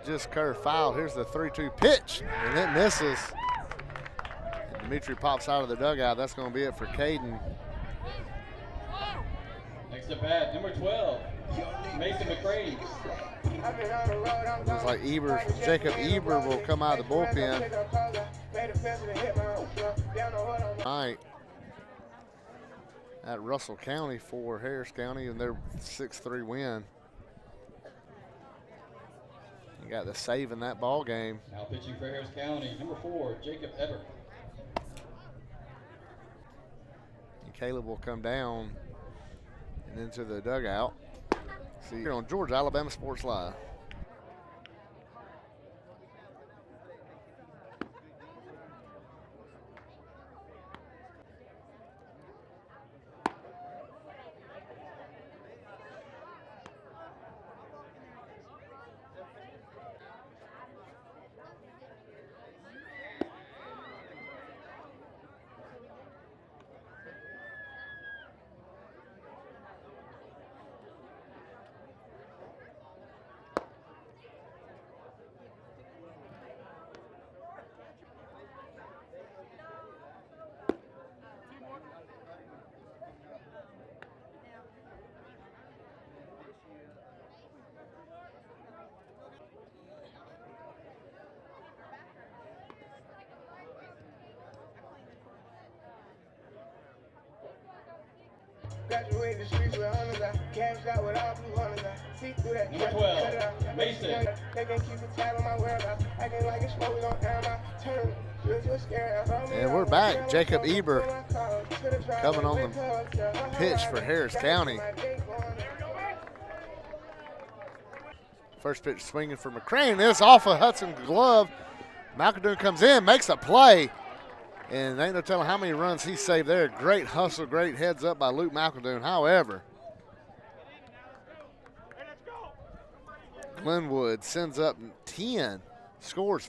Just curved foul. Here's the 3-2 pitch, and it misses. And Dimitri pops out of the dugout. That's going to be it for Caden. Next at bat, number 12, Mason McCrane. Looks like Jacob Eber will come out of the bullpen. Tonight at Russell County for Harris County, and their 6-3 win. You got the save in that ball game. Now pitching for Harris County, number 4, Jacob Eber. And Caleb will come down and into the dugout. See here on Georgia Alabama Sports Live. Graduate the streets with honors. I cashed out with all blue honors. I see through that. Number 12, Mason. They can keep a tab on my whereabouts. Acting like it's smoke, we gon' air my turn. And we're back. Jacob Eber coming on the pitch for Harris County. First pitch swinging for McCrane. This off of Hudson's glove. McAdoon comes in, makes a play. And ain't no telling how many runs he saved there. Great hustle, great heads up by Luke McAdoon. However, Glenwood sends up 10, scores.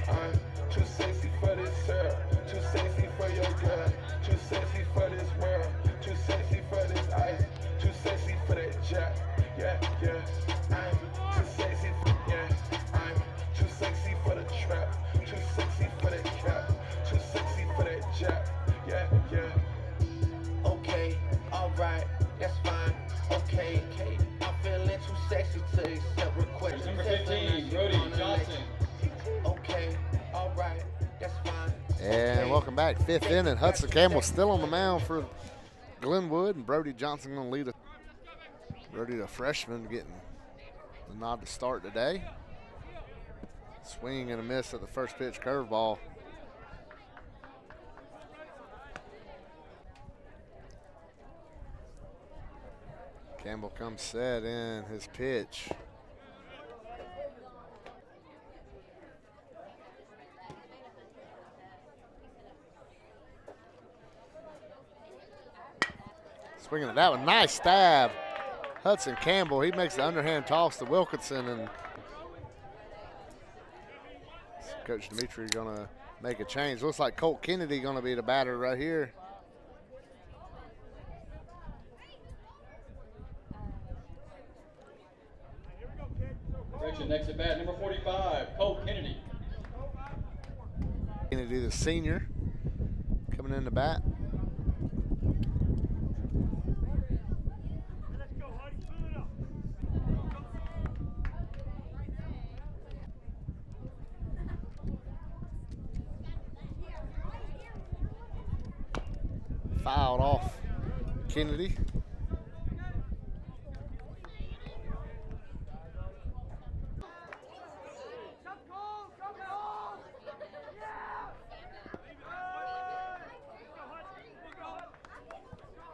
I'm too sexy for this girl, too sexy for your girl, too sexy for this world, too sexy for this ice, too sexy for that jack. Yeah, yeah. I'm too sexy. Yeah, I'm too sexy for the trap, too sexy for that cap, too sexy for that jack. Yeah, yeah. Okay, alright, that's fine. Okay, I'm feeling too sexy to accept requests. Number 15, Brody Johnson. Okay, all right, that's fine. And welcome back. Fifth inning. Hudson Campbell still on the mound for Glenwood, and Brody Johnson going to lead it. Brody, the freshman, getting the nod to start today. Swing and a miss at the first pitch curveball. Campbell comes set in his pitch. Swinging at that one, nice stab. Hudson Campbell, he makes the underhand toss to Wilkinson, and Coach Dimitri gonna make a change. Looks like Colt Kennedy gonna be the batter right here. Correction, next at bat, number 45, Colt Kennedy. Kennedy, the senior, coming in the bat. Fouled off Kennedy.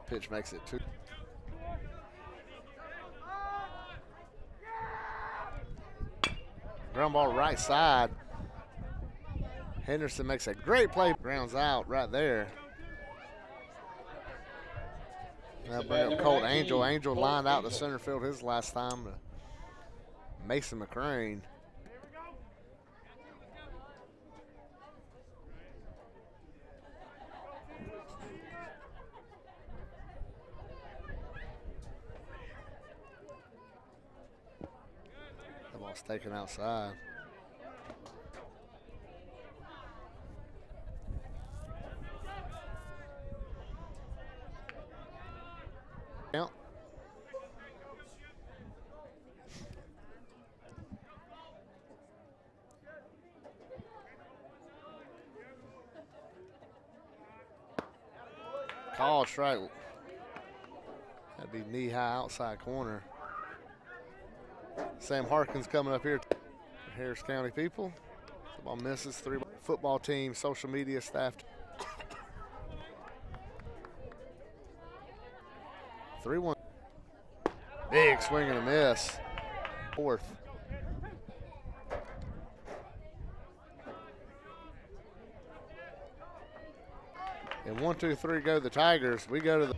Pitch makes it 2. Ground ball right side. Henderson makes a great play. Grounds out right there. Now bring up Colt Angel. Angel lined out to center field his last time to Mason McCrane. The ball's taken outside. Count. Call strike. That'd be knee-high outside corner. Sam Harkins coming up here. Harris County people. The ball misses. 3 football team, social media staff. 3-1. Big swing and a miss. 4th. And 1, 2, 3 go the Tigers. We go to the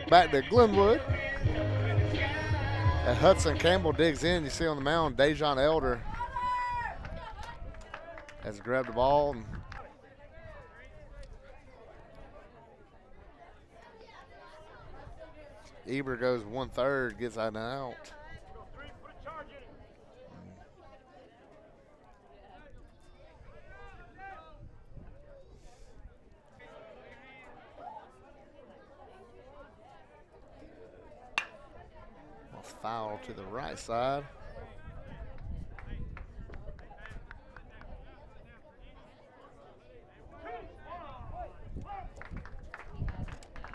Back to Glenwood. And Hudson Campbell digs in. You see on the mound, Dejon Elder has grabbed the ball. And Eber goes 1/3, gets an out. Foul to the right side.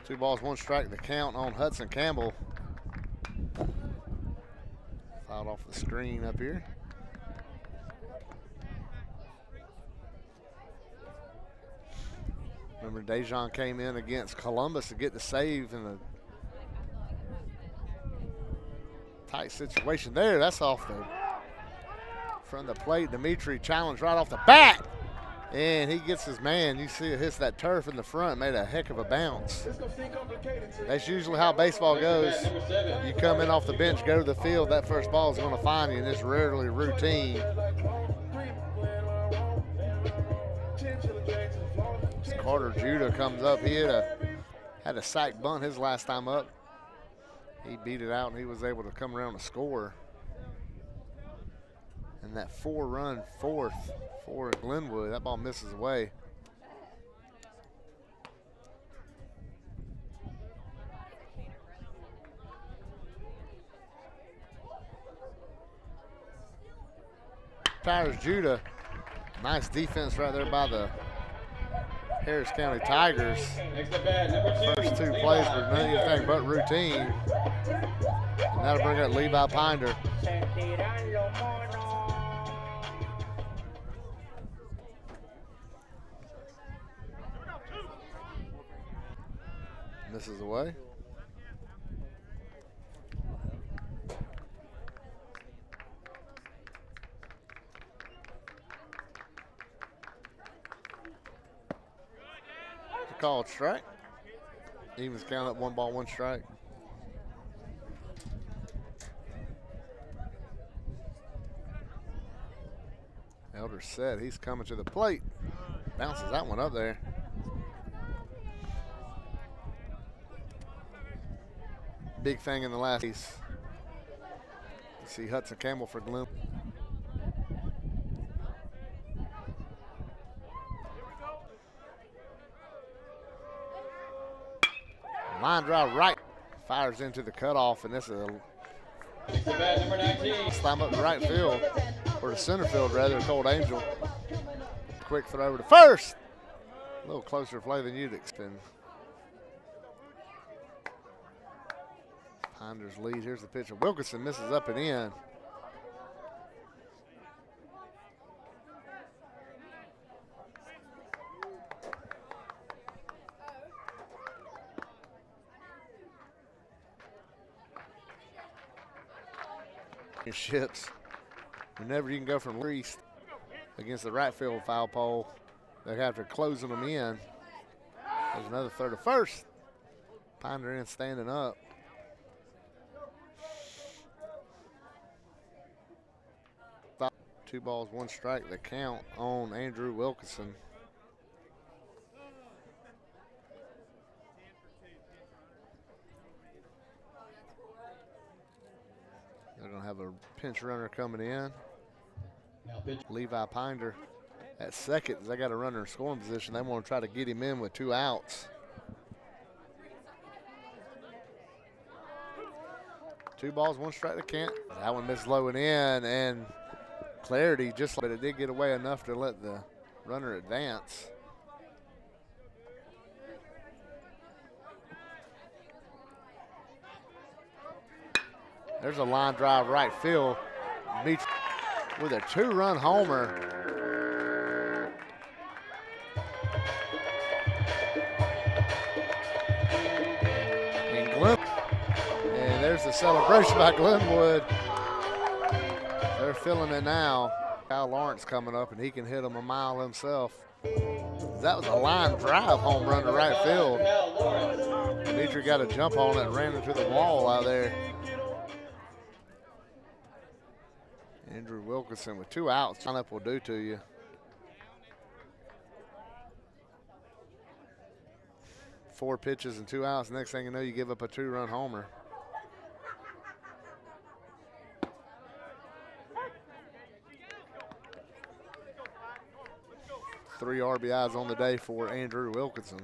Two balls, one strike, the count on Hudson Campbell. Fouled off the screen up here. Remember, Dejon came in against Columbus to get the save in the tight situation there. That's off the front of the plate. Dimitri challenged right off the bat. And he gets his man. You see it hits that turf in the front, made a heck of a bounce. That's usually how baseball goes. You come in off the bench, go to the field, that first ball is going to find you, and it's rarely routine. Carter Judah comes up. He had a sack bunt his last time up. He beat it out, and he was able to come around and score. And that 4-run fourth for Glenwood, that ball misses away. Tires Judah. Nice defense right there by the Harris County Tigers. First two plays were anything but routine. And that'll bring up Levi Pinder. Misses away. Called strike. Evens count up 1 ball, 1 strike. Elder set. He's coming to the plate. Bounces that one up there. Big thing in the last piece. You see Hudson Campbell for Glenwood. Line drive right, fires into the cutoff, and this is a slam up the right field, or the center field rather, Cold Angel. Quick throw over to first. A little closer play than you'd expect. Pinder's lead. Here's the pitcher. Wilkinson misses up and in. Ships. Whenever you can go from crease against the right field foul pole, they have to closing them in. There's another throw to first. Pinder in standing up. Two balls, 1 strike, the count on Andrew Wilkinson. They're going to have a pinch runner coming in. Levi Pinder at second. They got a runner in scoring position. They want to try to get him in with 2 outs. 2 balls, 1 strike to count. That one missed low and in, and Clarity just, but it did get away enough to let the runner advance. There's a line drive right field. Meets with a 2-run homer. And there's the celebration by Glenwood. They're feeling it now. Kyle Lawrence coming up, and he can hit them a mile himself. That was a line drive home run to right field. Dimitri got a jump on it and ran into the wall out there. Andrew Wilkinson with 2 outs. Lineup will do to you. Four pitches and 2 outs. Next thing you know, you give up a 2-run homer. Three RBIs on the day for Andrew Wilkinson.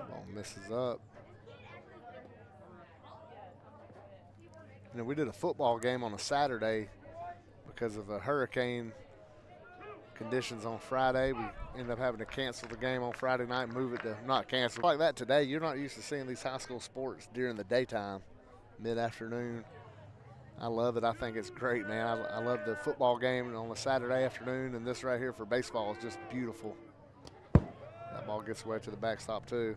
Ball misses up. You know, we did a football game on a Saturday because of a hurricane conditions on Friday. We ended up having to cancel the game on Friday night, move it to not cancel. Like that today, you're not used to seeing these high school sports during the daytime, mid-afternoon. I love it. I think it's great, man. I love the football game on a Saturday afternoon, and this right here for baseball is just beautiful. That ball gets away to the backstop, too.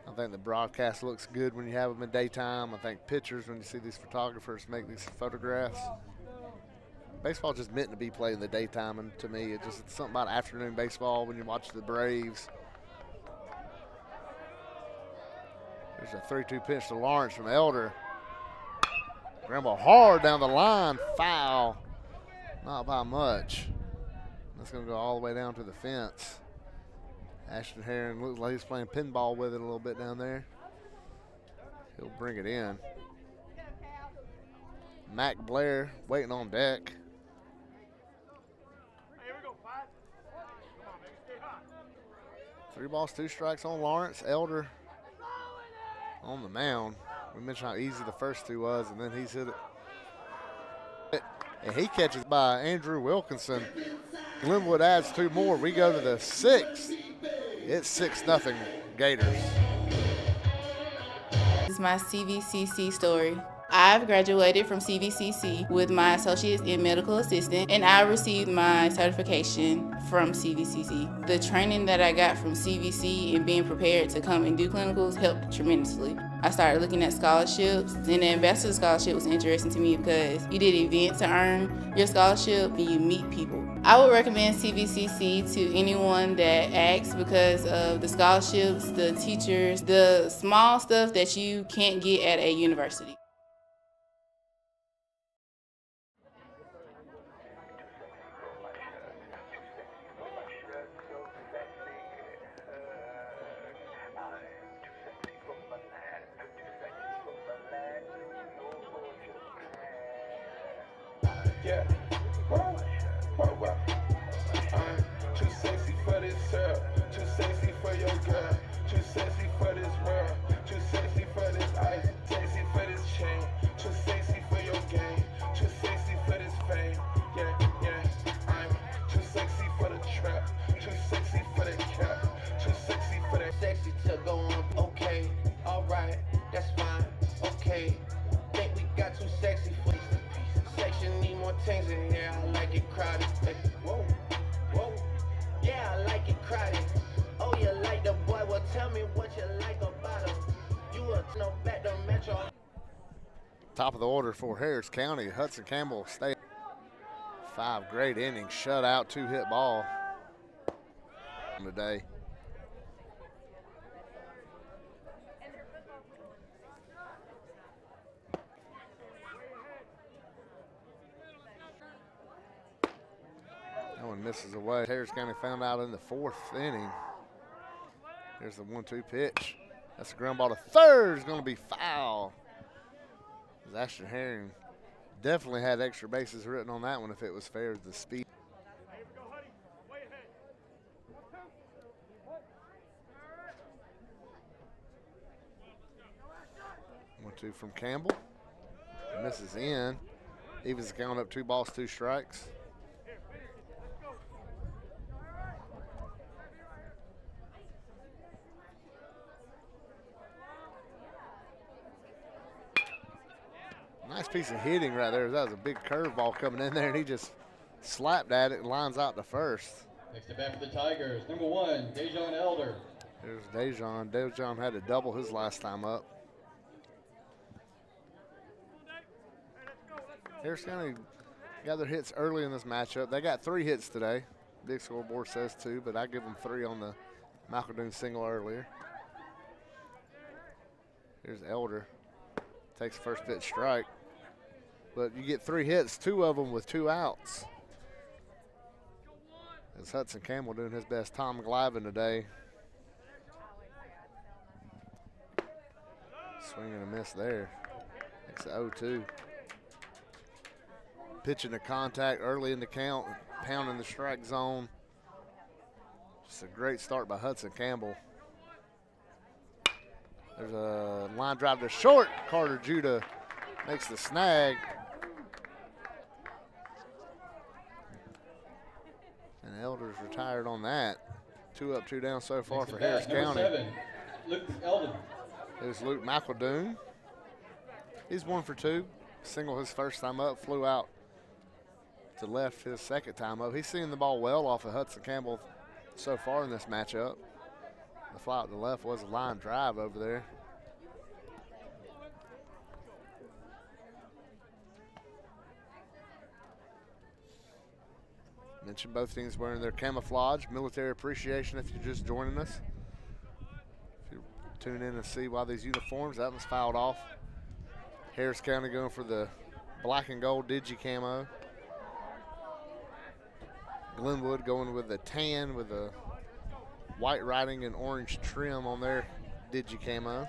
I think the broadcast looks good when you have them in daytime. I think pictures, when you see these photographers make these photographs. Baseball just meant to be played in the daytime, and to me, it's something about afternoon baseball when you watch the Braves. There's a 3-2 pitch to Lawrence from Elder. Ground ball hard down the line, foul. Not by much. That's going to go all the way down to the fence. Ashton Herring looks like he's playing pinball with it a little bit down there. He'll bring it in. Mac Blair waiting on deck. 3 balls, 2 strikes on Lawrence. Elder on the mound. We mentioned how easy the first 2 was, and then he's hit it. And he catches by Andrew Wilkinson. Glenwood adds 2 more. We go to the 6th. It's 6-0 Gators. This is my CVCC story. I've graduated from CVCC with my associates in medical assistant, and I received my certification from CVCC. The training that I got from CVC and being prepared to come and do clinicals helped tremendously. I started looking at scholarships, and the Ambassador Scholarship was interesting to me because you did events to earn your scholarship and you meet people. I would recommend CVCC to anyone that asks because of the scholarships, the teachers, the small stuff that you can't get at a university. Yeah, I'm too sexy for this girl, too sexy for your girl, too sexy for this world, too sexy for this ice, sexy for this chain, too sexy for your game, too sexy for this fame. Yeah, I'm too sexy for the trap, too sexy for the cap, too sexy for that. Sexy to go on, okay, alright, that's fine, okay. Think we got too sexy for this. Section need more things in here. I like it crowded. Whoa, yeah, I like it crowded. Oh, you like the boy? Well, tell me what you like about him. You a no bet the Metro. Top of the order for Harris County. Hudson Campbell stay. 5 great innings, shutout, 2-hit ball today. That one misses away. Harris County found out in the 4th inning. There's the 1-2 pitch. That's a ground ball to third. It's going to be foul. Ashton Herring definitely had extra bases written on that one if it was fair to the speed. 1-2 from Campbell. Misses in. Evans counting up 2 balls, 2 strikes. Nice piece of hitting right there. That was a big curveball coming in there, and he just slapped at it and lines out to first. Next to bat for the Tigers, number 1, Dejon Elder. There's Dejon. Dejon had to double his last time up. Harris County got their hits early in this matchup. They got 3 hits today. Big scoreboard says 2, but I give them 3 on the McEldoon single earlier. Here's Elder. Takes first pitch strike. But you get 3 hits, 2 of them with 2 outs. It's Hudson Campbell doing his best. Tom Glavin today. Swing and a miss there. Makes it 0-2. Pitching to contact early in the count, pounding the strike zone. Just a great start by Hudson Campbell. There's a line drive to short. Carter Judah makes the snag. And Elder's retired on that. 2 up, 2 down so far for Harris County. 7, Luke Eldon. There's Luke McEldoon. He's 1 for 2. Single his first time up, flew out to left his second time up. He's seeing the ball well off of Hudson Campbell so far in this matchup. The fly out to left was a line drive over there. Mentioned both teams wearing their camouflage. Military appreciation if you're just joining us. If you tune in and see why these uniforms, that one's fouled off. Harris County going for the black and gold digi camo. Glenwood going with the tan with a white writing and orange trim on their digi camo.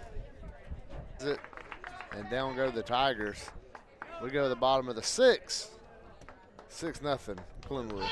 And down go the Tigers. We go to the bottom of the 6. 6-0 Glenwood.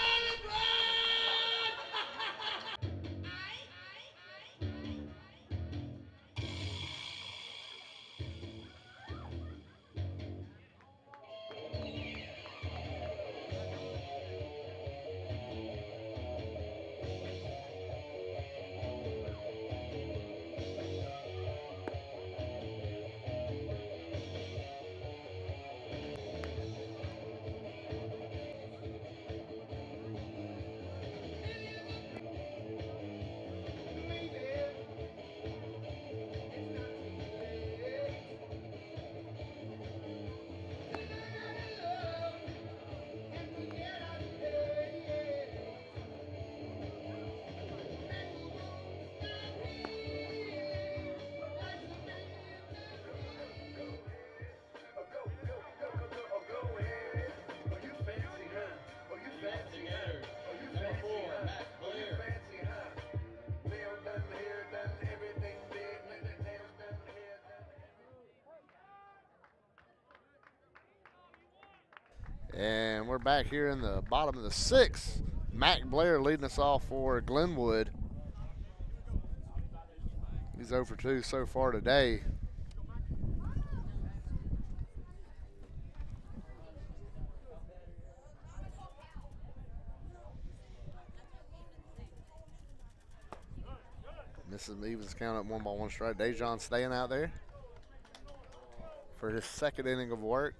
And we're back here in the bottom of the 6th. Mac Blair leading us off for Glenwood. He's 0 for 2 so far today. Misses the evens count up 1-1 strike. Dejon staying out there for his 2nd inning of work.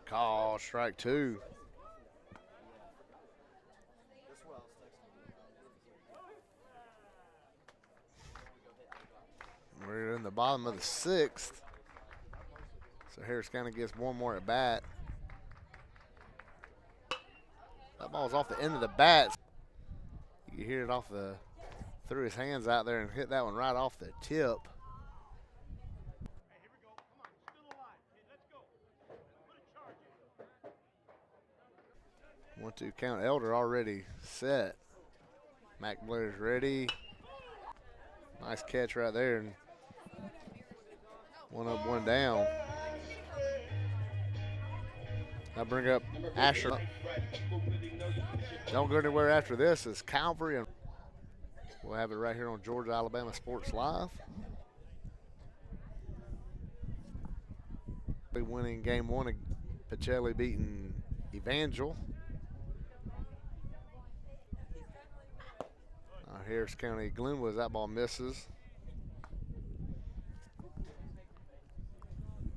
Call, strike 2. We're in the bottom of the 6th. So Harris County gets 1 more at bat. That ball's off the end of the bat. You can hear it off through his hands out there and hit that one right off the tip. 1-2 count. Elder already set. Mac Blair's ready. Nice catch right there. And 1 up, 1 down. I bring up Asher. Don't go anywhere after this. It's Calvary, and we'll have it right here on Georgia Alabama Sports Live. Winning game 1, Pacelli beating Evangel. Harris County Glenwood, that ball misses.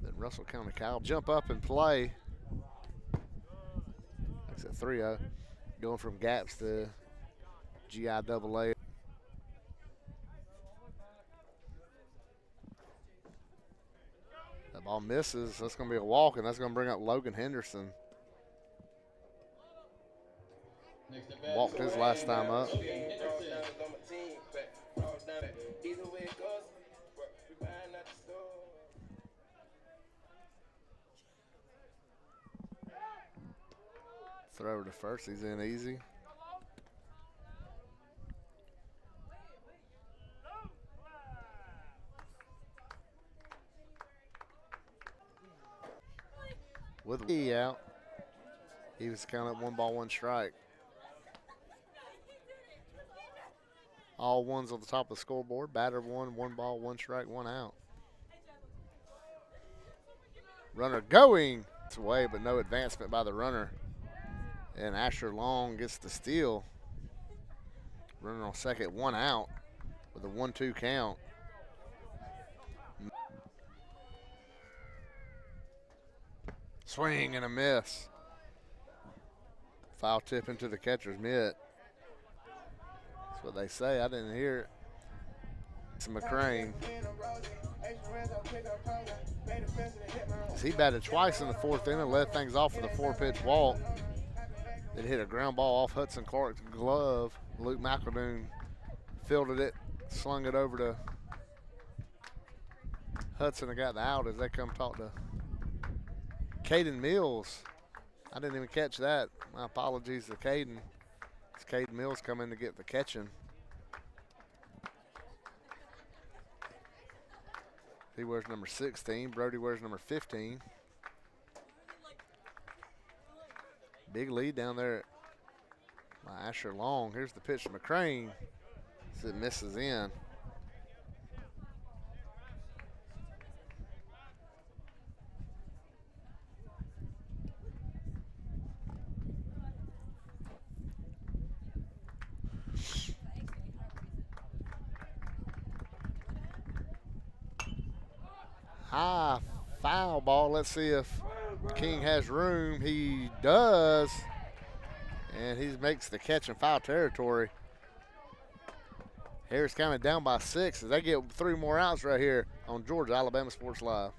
Then Russell County Cal jump up and play. Makes it 3-0. Going from gaps to GIAA. Ball misses. That's going to be a walk, and that's going to bring up Logan Henderson. Next at bat, Walked his last time up. Logan Henderson. Throw to first. He's in easy. With E out, he was counting up 1 ball, 1 strike. All ones on the top of the scoreboard. Batter 1, 1 ball, 1 strike, 1 out. Runner going. It's away, but no advancement by the runner. And Asher Long gets the steal. Runner on second, 1 out with a 1-2 count. Swing and a miss. Foul tip into the catcher's mitt. That's what they say. I didn't hear it. It's McCrane. He batted twice in the 4th inning, led things off with a 4-pitch walk. It hit a ground ball off Hudson Clark's glove. Luke McEldoon fielded it, slung it over to Hudson and got the out as they come talk to Caden Mills. I didn't even catch that. My apologies to Caden. It's Caden Mills coming to get the catching. He wears number 16. Brody wears number 15. Big lead down there by Asher Long. Here's the pitch to McCrane. It misses in. High foul ball. Let's see if King has room. He does. And he makes the catch in foul territory. Harris County down by 6 as they get 3 more outs right here on Georgia Alabama Sports Live.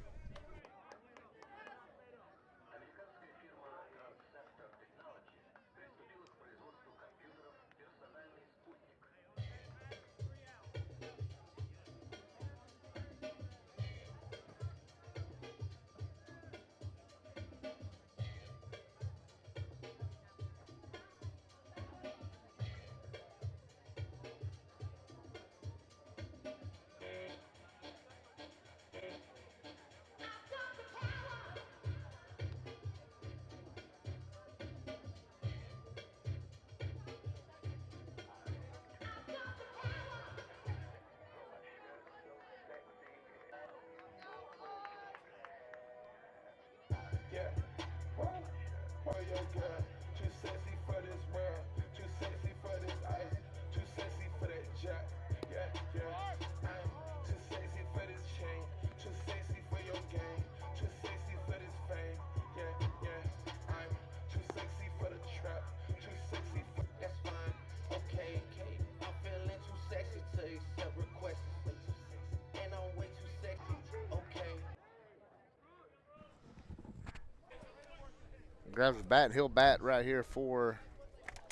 Grabs the bat, and he'll bat right here for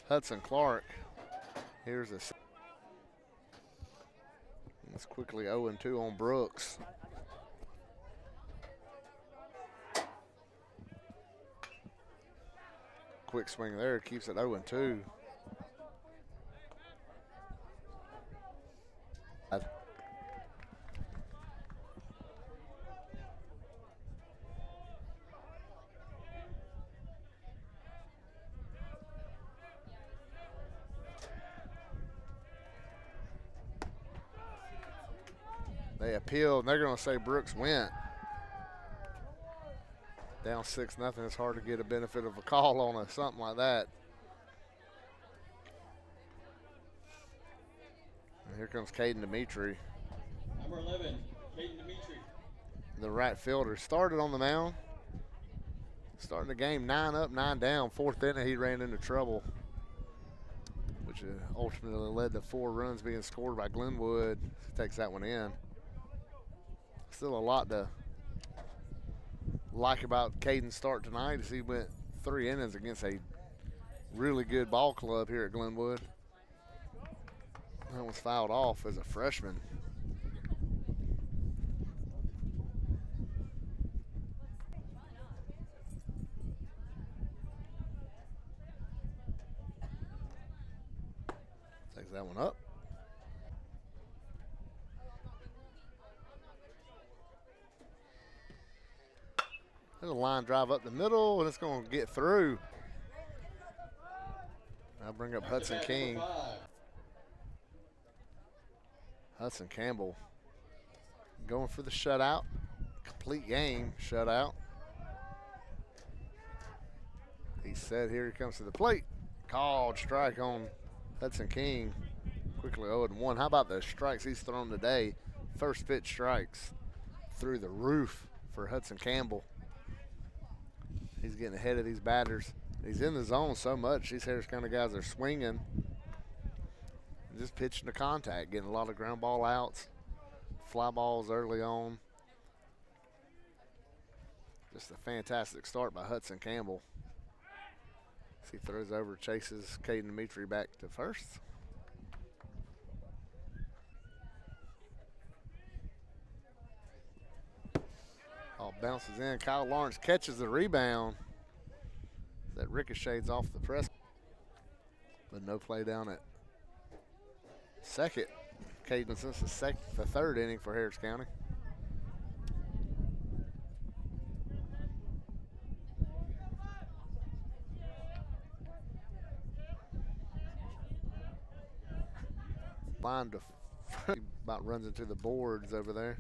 Hudson Clark. Here's a. It's quickly 0-2 on Brooks. Quick swing there, keeps it 0-2. They appealed, and they're going to say Brooks went. Down 6-0, it's hard to get a benefit of a call on something like that. And here comes Caden Dimitri. Number 11, Caden Dimitri. The right fielder started on the mound. Starting the game 9 up, 9 down. 4th inning, he ran into trouble, which ultimately led to 4 runs being scored by Glenwood. He takes that one in. Still a lot to like about Caden's start tonight is he went 3 innings against a really good ball club here at Glenwood. That was fouled off as a freshman. Takes that one up. There's a line drive up the middle, and it's going to get through. I'll bring up Hudson King. Hudson Campbell going for the shutout. Complete game shutout. He said here he comes to the plate. Called strike on Hudson King. Quickly 0-1. How about the strikes he's thrown today? First pitch strikes through the roof for Hudson Campbell. He's getting ahead of these batters. He's in the zone so much. These Harris County guys are swinging. Just pitching to contact, getting a lot of ground ball outs, fly balls early on. Just a fantastic start by Hudson Campbell. As he throws over, chases Caden Dimitri back to first. Ball bounces in. Kyle Lawrence catches the rebound. That ricochets off the press. But no play down at second. Caden since the third inning for Harris County. Line to about runs into the boards over there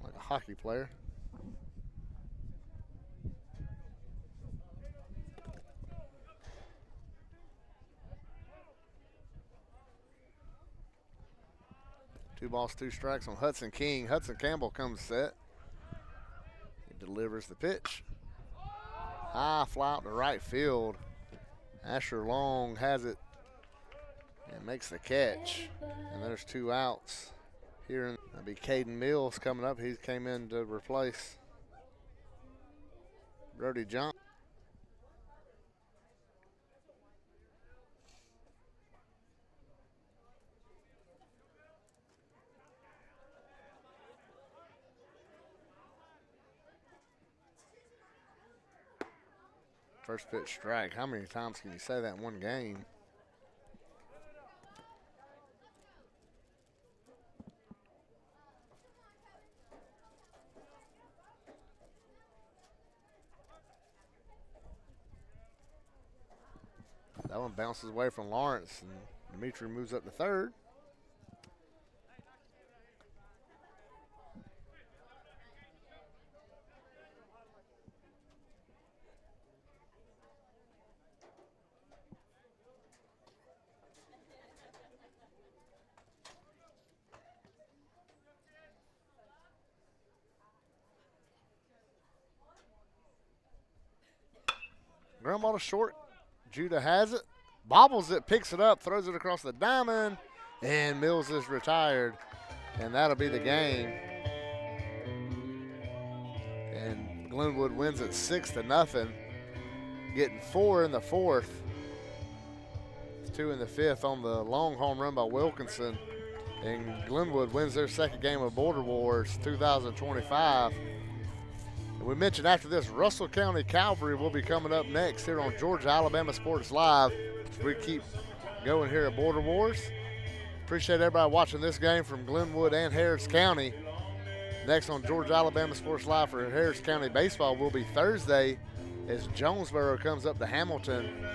like a hockey player. Two balls, two strikes on Hudson King. Hudson Campbell comes set. He delivers the pitch. High fly out to right field. Asher Long has it and makes the catch. And there's 2 outs. Here that'll be Caden Mills coming up. He came in to replace Brody Johnson. First pitch strike. How many times can you say that in one game? That one bounces away from Lawrence, and Dimitri moves up to third. Ground ball to short. Judah has it, bobbles it, picks it up, throws it across the diamond, and Mills is retired. And that'll be the game. And Glenwood wins it 6-0, getting 4 in the fourth, 2 in the fifth on the long home run by Wilkinson. And Glenwood wins their second game of Border Wars 2025. And we mentioned after this, Russell County Cavalry will be coming up next here on Georgia Alabama Sports Live as we keep going here at Border Wars. Appreciate everybody watching this game from Glenwood and Harris County. Next on Georgia Alabama Sports Live for Harris County Baseball will be Thursday as Jonesboro comes up to Hamilton